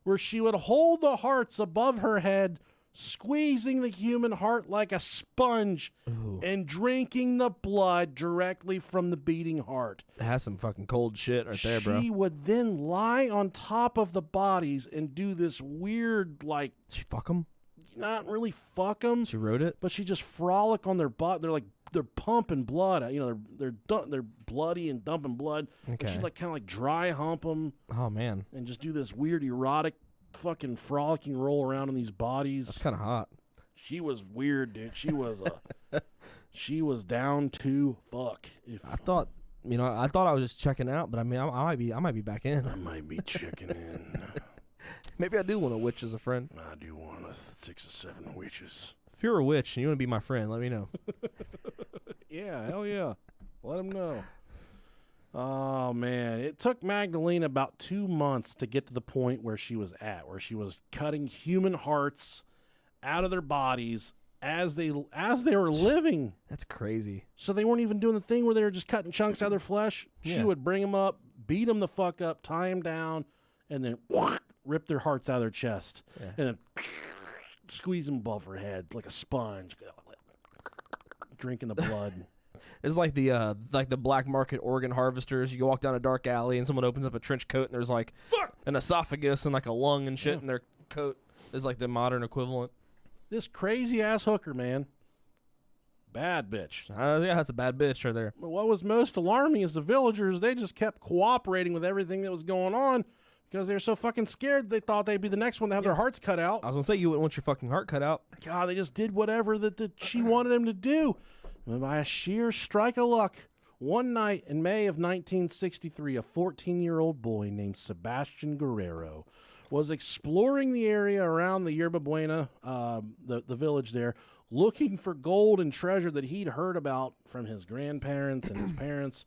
where she would hold the hearts above her head, squeezing the human heart like a sponge. Ooh. And drinking the blood directly from the beating heart. That's some fucking cold shit right there, bro. She would then lie on top of the bodies and do this weird, She fuck them? not really fuck them. She wrote it? But she just frolic on their butt. They're like they're pumping blood. You know, they're bloody and dumping blood. Okay. And she'd like kind of like dry hump them. Oh man, and just do this weird erotic fucking frolicking roll around in these bodies. that's kind of hot. She was weird, dude. She was she was down to fuck. I thought I was just checking out, but I mean, I might be back in. I might be checking in. Maybe I do want a witch as a friend. I do want 6 or 7 witches. If you're a witch and you want to be my friend, let me know. Yeah, hell yeah. Let them know. Oh, man. It took Magdalena about 2 months to get to the point where she was at, where she was cutting human hearts out of their bodies as they were living. That's crazy. So they weren't even doing the thing where they were just cutting chunks out of their flesh. Yeah. She would bring them up, beat them the fuck up, tie them down, and then rip their hearts out of their chest. Yeah. And then squeeze them above her head like a sponge, drinking the blood. It's like the black market organ harvesters. You walk down a dark alley and someone opens up a trench coat and there's like an esophagus and like a lung and shit in their coat. Is like the modern equivalent. This crazy ass hooker, man. Bad bitch. Yeah, that's a bad bitch right there. But what was most alarming is the villagers, they just kept cooperating with everything that was going on because they were so fucking scared they thought they'd be the next one to have their hearts cut out. I was gonna say you wouldn't want your fucking heart cut out. God, they just did whatever that she wanted them to do. And by a sheer strike of luck, one night in May of 1963, a 14-year-old boy named Sebastian Guerrero was exploring the area around the Yerba Buena, the village there, looking for gold and treasure that he'd heard about from his grandparents and his parents.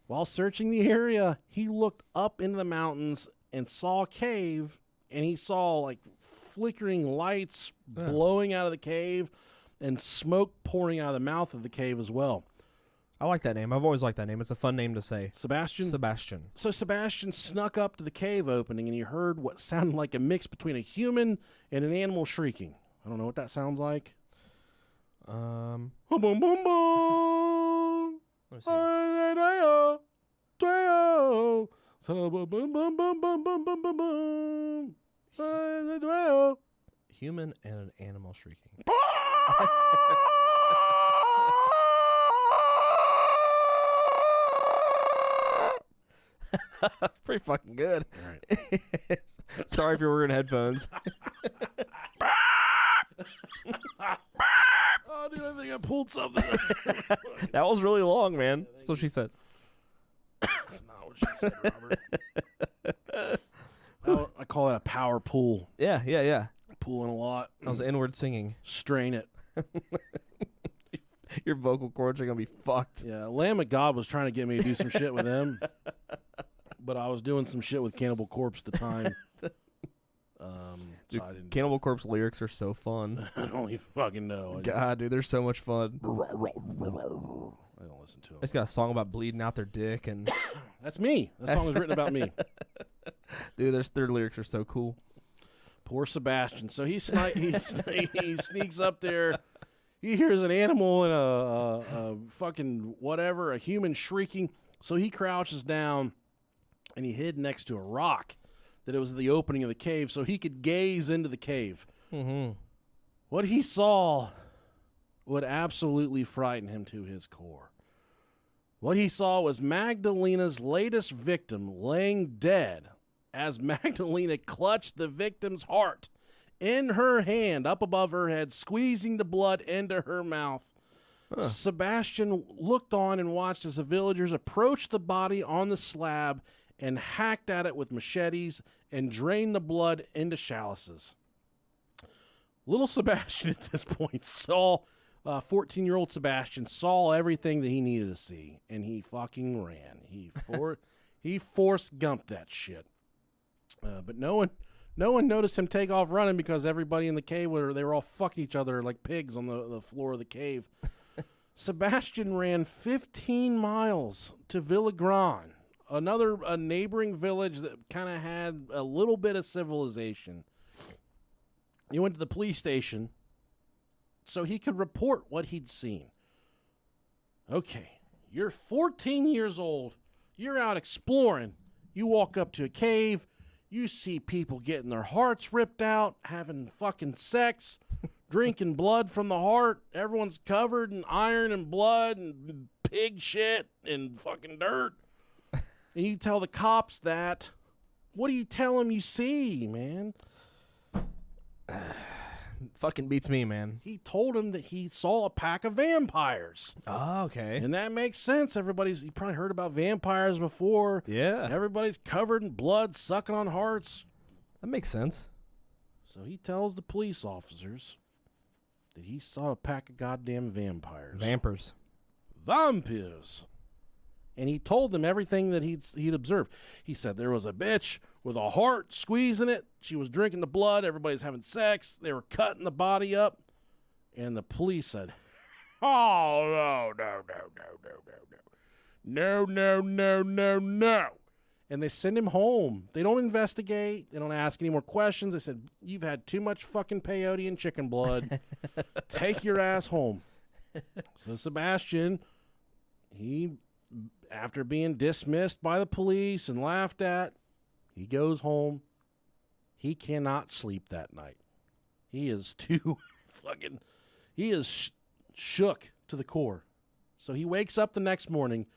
While searching the area, he looked up into the mountains and saw a cave, and he saw like flickering lights blowing out of the cave and smoke pouring out of the mouth of the cave as well. I like that name. I've always liked that name. It's a fun name to say. Sebastian? Sebastian. So Sebastian snuck up to the cave opening, and he heard what sounded like a mix between a human and an animal shrieking. I don't know what that sounds like. Let Boom, boom, boom. me see. Human and an animal shrieking. That's pretty fucking good. All right. Sorry if you're wearing headphones. Oh, dude, I think I pulled something. That was really long, man. That's what she said. That's not what she said, Robert. I call that a power pull. Yeah. Pulling a lot. That was inward singing. Strain it. Your vocal cords are going to be fucked. Yeah, Lamb of God was trying to get me to do some shit with them. But I was doing some shit with Cannibal Corpse at the time. Dude, So I didn't. Cannibal Corpse lyrics are so fun. I don't even fucking know. God, dude, they're so much fun. I don't listen to them. It's got a song about bleeding out their dick, and That's me. That song was written about me. dude, their lyrics are so cool. Poor Sebastian. So he sneaks up there. He hears an animal and a fucking whatever, a human shrieking. So he crouches down and he hid next to a rock that it was the opening of the cave so he could gaze into the cave. Mm-hmm. What he saw would absolutely frighten him to his core. What he saw was Magdalena's latest victim laying dead as Magdalena clutched the victim's heart in her hand up above her head, squeezing the blood into her mouth. Sebastian looked on and watched as the villagers approached the body on the slab and hacked at it with machetes and drained the blood into chalices. Little Sebastian at this point saw, 14-year-old Sebastian saw everything that he needed to see, and he fucking ran. He Forrest Gumped that shit. But no one noticed him take off running because everybody in the cave they were all fucking each other like pigs on the floor of the cave. Sebastian ran 15 miles to Villagrán, a neighboring village that kind of had a little bit of civilization. He went to the police station so he could report what he'd seen. Okay, you're 14 years old. You're out exploring. You walk up to a cave. You see people getting their hearts ripped out, having fucking sex, drinking blood from the heart. Everyone's covered in iron and blood and pig shit and fucking dirt. And you tell the cops that. What do you tell them you see, man? Fucking beats me, man. He told him that he saw a pack of vampires. Oh, okay. And that makes sense. You probably heard about vampires before. Yeah. Everybody's covered in blood, sucking on hearts. That makes sense. So he tells the police officers that he saw a pack of goddamn vampires. Vampires. And he told them everything that he'd observed. He said there was a bitch with a heart squeezing it. She was drinking the blood. Everybody's having sex. They were cutting the body up. And the police said, oh, no. And they send him home. They don't investigate. They don't ask any more questions. They said, you've had too much fucking peyote and chicken blood. Take your ass home. So Sebastian, after being dismissed by the police and laughed at, he goes home. He cannot sleep that night. He is too fucking... He is shook to the core. So he wakes up the next morning.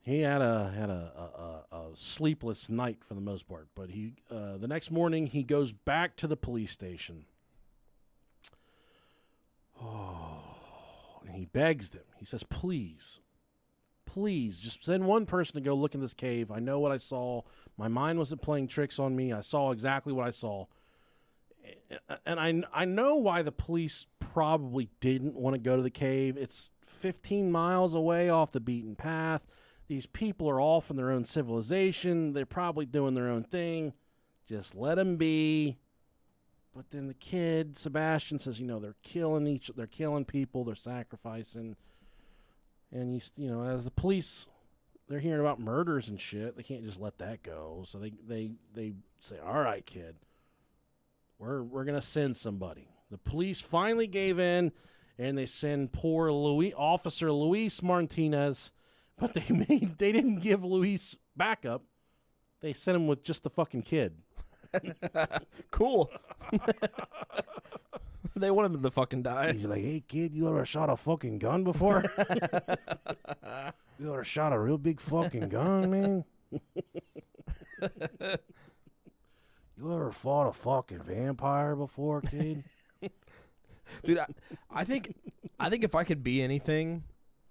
He had a sleepless night for the most part. But the next morning, he goes back to the police station. Oh, and he begs them. He says, please, just send one person to go look in this cave. I know what I saw. My mind wasn't playing tricks on me. I saw exactly what I saw. And I know why the police probably didn't want to go to the cave. It's 15 miles away off the beaten path. These people are off in their own civilization. They're probably doing their own thing. Just let them be. But then the kid, Sebastian, says, they're killing people. They're sacrificing. And, as the police, they're hearing about murders and shit. They can't just let that go. So they say, all right, kid, we're going to send somebody. The police finally gave in, and they send poor Officer Luis Martinez. But they didn't give Luis backup. They sent him with just the fucking kid. Cool. They wanted him to fucking die. He's like, hey, kid, you ever shot a fucking gun before? You ever shot a real big fucking gun, man? You ever fought a fucking vampire before, kid? Dude, I think if I could be anything,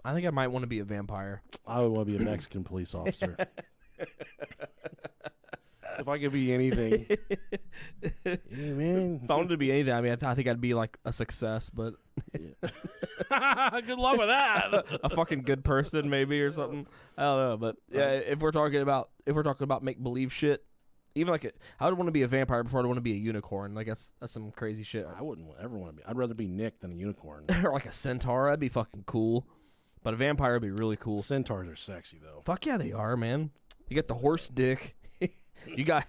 I think I might want to be a vampire. I would want to be a Mexican police officer. If I could be anything. Hey, man. If I wanted to be anything, I think I'd be like a success, but yeah. Good luck with that. A fucking good person maybe or something. I don't know, but yeah, if we're talking about make believe shit, even like I would want to be a vampire before I'd want to be a unicorn. Like that's some crazy shit. I wouldn't ever want to be. I'd rather be Nick than a unicorn. Or like a centaur. That'd be fucking cool. But a vampire would be really cool. Centaurs are sexy though. Fuck yeah, they are, man. You got the horse dick. You got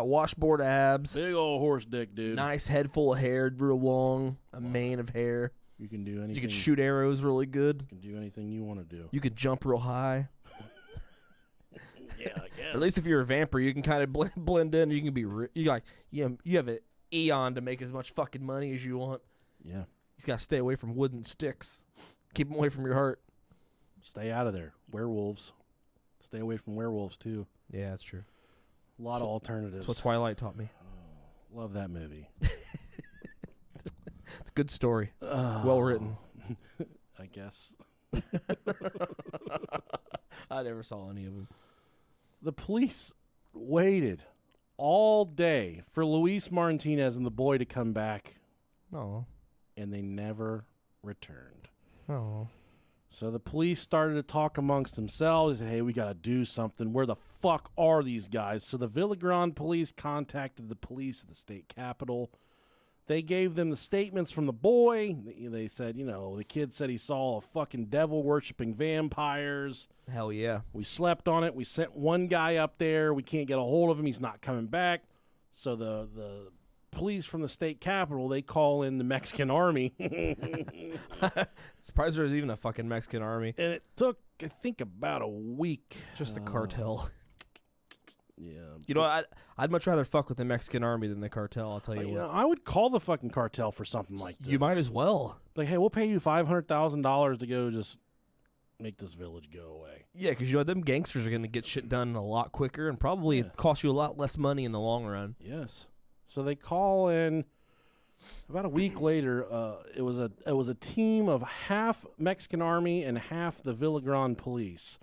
washboard abs. Big old horse dick, dude. Nice head full of hair, real long, a mane of hair. You can do anything. You can shoot arrows really good. You can do anything you want to do. You can jump real high. Yeah, I guess. At least if you're a vampire, you can kind of blend in. You can be you have an eon to make as much fucking money as you want. Yeah. You got to stay away from wooden sticks. Keep them away from your heart. Stay out of there. Werewolves. Stay away from werewolves too. Yeah, that's true. A lot of alternatives. That's what Twilight taught me. Oh, love that movie. It's a good story. Well written. I guess. I never saw any of them. The police waited all day for Luis Martinez and the boy to come back. Oh. And they never returned. Oh. So the police started to talk amongst themselves. They said, hey, we got to do something. Where the fuck are these guys? So the Villagrán police contacted the police at the state capitol. They gave them the statements from the boy. They said, the kid said he saw a fucking devil-worshipping vampires. Hell yeah. We slept on it. We sent one guy up there. We can't get a hold of him. He's not coming back. So the police from the state capitol, they call in the Mexican army. Surprised there's even a fucking Mexican army. And it took, I think, about a week. Just the cartel. Yeah. You know, I'd much rather fuck with the Mexican army than the cartel. I'll tell you what. I would call the fucking cartel for something like this. You might as well. Like, hey, we'll pay you $500,000 to go just make this village go away. Yeah, because you know them gangsters are going to get shit done a lot quicker and probably cost you a lot less money in the long run. Yes. So they call in. About a week later, it was a team of half Mexican army and half the Villagrán police,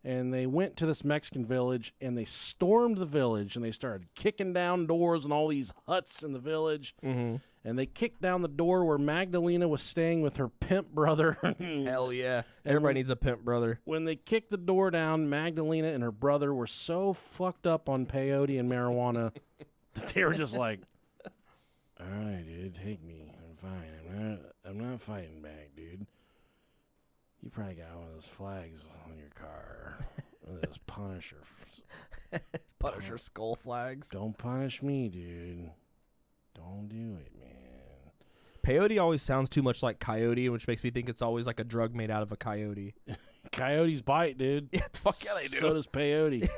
and they went to this Mexican village and they stormed the village and they started kicking down doors in all these huts in the village. Mm-hmm. And they kicked down the door where Magdalena was staying with her pimp brother. Hell yeah. Everybody needs a pimp brother. When they kicked the door down, Magdalena and her brother were so fucked up on peyote and marijuana that they were just like, all right, dude, take me. I'm fine. I'm not fighting back, dude. You probably got one of those flags on your car. One of those Punisher skull flags. Don't punish me, dude. Don't do it, man. Peyote always sounds too much like coyote, which makes me think it's always like a drug made out of a coyote. Coyotes bite, dude. Yeah, fuck yeah, they do. So does peyote.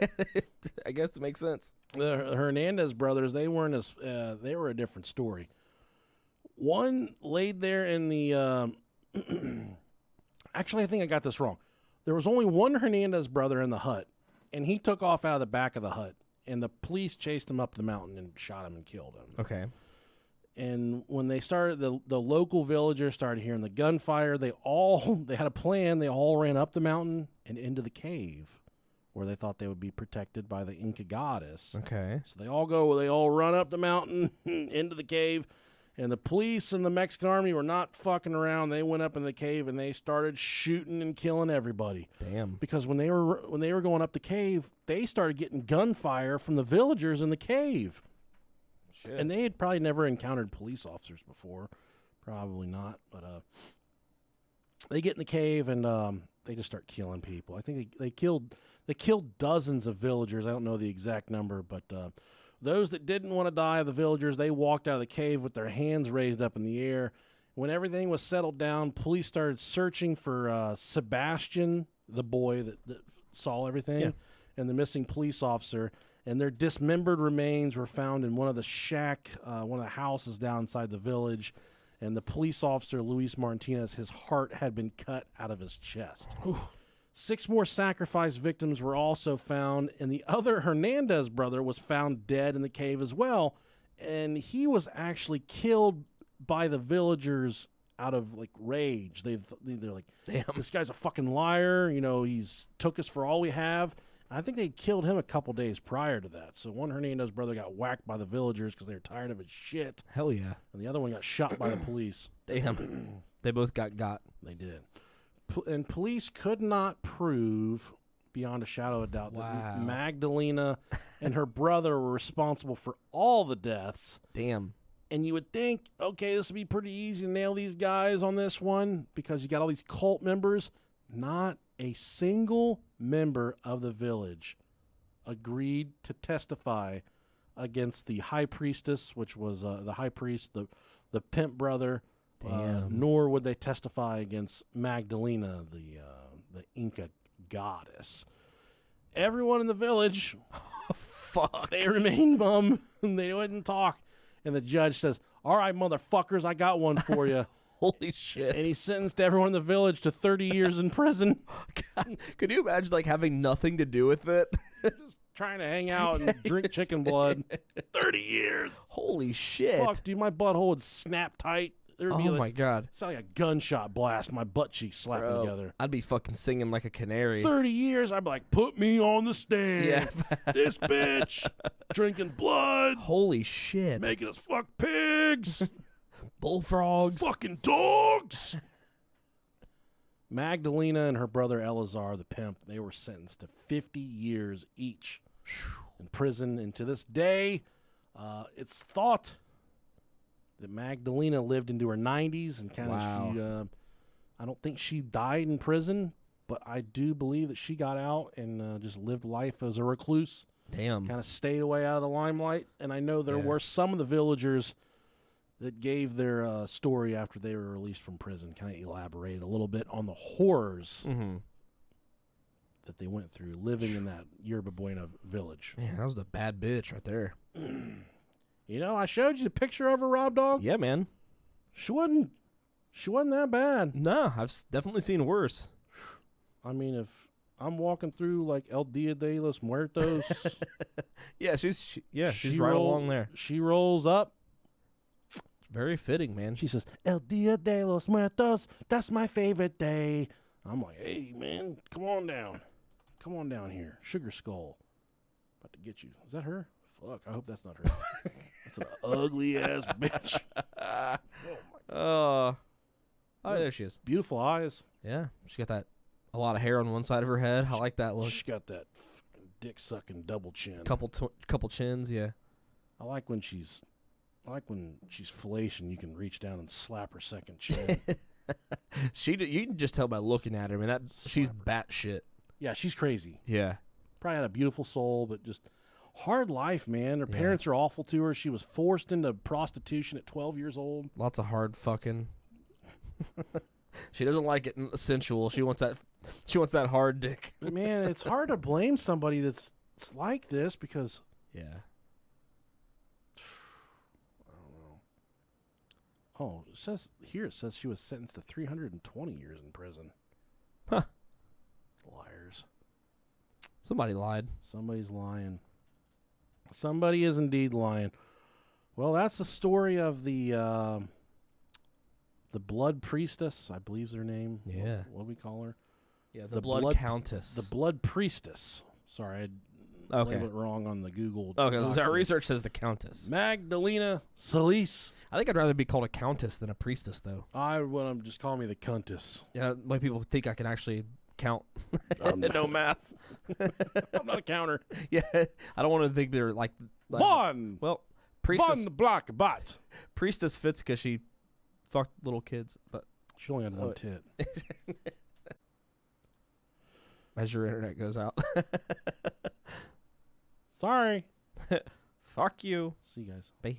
I guess it makes sense. The Hernandez brothers, they were a different story. One laid there in the actually, I think I got this wrong. There was only one Hernandez brother in the hut, and he took off out of the back of the hut, and the police chased him up the mountain and shot him and killed him. Okay. And when they started, the local villagers started hearing the gunfire. They had a plan. They all ran up the mountain and into the cave, where they thought they would be protected by the Inca goddess. Okay. So they all run up the mountain into the cave, and the police and the Mexican army were not fucking around. They went up in the cave and they started shooting and killing everybody. Damn. Because when they were going up the cave, they started getting gunfire from the villagers in the cave. Shit. And they had probably never encountered police officers before. Probably not, but they get in the cave and they just start killing people. I think they killed dozens of villagers. I don't know the exact number, but those that didn't want to die, the villagers, they walked out of the cave with their hands raised up in the air. When everything was settled down, police started searching for Sebastian, the boy that saw everything, and the missing police officer. And their dismembered remains were found in one of the houses down inside the village. And the police officer, Luis Martinez, his heart had been cut out of his chest. Ooh. 6 more sacrifice victims were also found, and the other Hernandez brother was found dead in the cave as well. And he was actually killed by the villagers out of like rage. They're like, damn, this guy's a fucking liar. You know, he's took us for all we have. I think they killed him a couple days prior to that. So one Hernandez brother got whacked by the villagers because they were tired of his shit. Hell yeah. And the other one got shot by the police. Damn. They both got. They did. And police could not prove, beyond a shadow of a doubt, that Magdalena and her brother were responsible for all the deaths. Damn. And you would think, okay, this would be pretty easy to nail these guys on this one because you got all these cult members. Not a single member of the village agreed to testify against the high priestess, which was the high priest, the pimp brother, nor would they testify against Magdalena, the Inca goddess. Everyone in the village, they remained mum, and they wouldn't talk. And the judge says, all right, motherfuckers, I got one for you. Holy shit. And he sentenced everyone in the village to 30 years in prison. God, could you imagine like having nothing to do with it? Just trying to hang out and drink chicken blood. 30 years. Holy shit. Fuck, dude, my butthole would snap tight. There'd be my God. It's like a gunshot blast. My butt cheeks slapping together. I'd be fucking singing like a canary. 30 years, I'd be like, put me on the stand. Yeah. This bitch drinking blood. Holy shit. Making us fuck pigs. Bullfrogs. Fucking dogs. Magdalena and her brother Eleazar, the pimp, they were sentenced to 50 years each in prison. And to this day, it's thought that Magdalena lived into her 90s and kind of I don't think she died in prison, but I do believe that she got out and just lived life as a recluse. Damn. Kind of stayed away out of the limelight. And I know there were some of the villagers that gave their story after they were released from prison, kind of elaborated a little bit on the horrors that they went through living in that Yerba Buena village. Man, that was the bad bitch right there. You know, I showed you the picture of her, Rob Dog. Yeah, man. She wasn't that bad. No, I've definitely seen worse. I mean, if I'm walking through like El Dia de los Muertos, yeah, she's right along there. She rolls up. Very fitting, man. She says, El Dia de los Muertos, that's my favorite day. I'm like, hey, man, come on down. Come on down here. Sugar Skull. About to get you. Is that her? Fuck, I hope that's not her. That's an ugly-ass bitch. Oh, there she is. Beautiful eyes. Yeah, she got a lot of hair on one side of her head. I like that look. She got that fucking dick-sucking double chin. Couple chins, yeah. I like when she's fellation, you can reach down and slap her second chin. You can just tell by looking at her, man. She's batshit. Yeah, she's crazy. Yeah. Probably had a beautiful soul, but just hard life, man. Her parents are awful to her. She was forced into prostitution at 12 years old. Lots of hard fucking. She doesn't like it sensual. She wants that hard dick. Man, it's hard to blame somebody that's like this because yeah. I don't know. Oh, it says she was sentenced to 320 years in prison. Huh. Liars. Somebody lied. Somebody's lying. Somebody is indeed lying. Well, that's the story of the Blood Priestess, I believe is her name. Yeah. What do we call her? Yeah, the blood Countess. The Blood Priestess. Sorry, I labeled it wrong on the Google. Okay, so our research says the Countess. Magdalena Solis. I think I'd rather be called a Countess than a Priestess, though. I want them just call me the Cuntess. Yeah, like people think I can actually count. No math. I'm not a counter. Yeah, I don't want to think they're like one. Well, Priestess. One block bot. Priestess fits because she fucked little kids, but she only had one tit. As your internet goes out. Sorry. Fuck you. See you guys. Bye.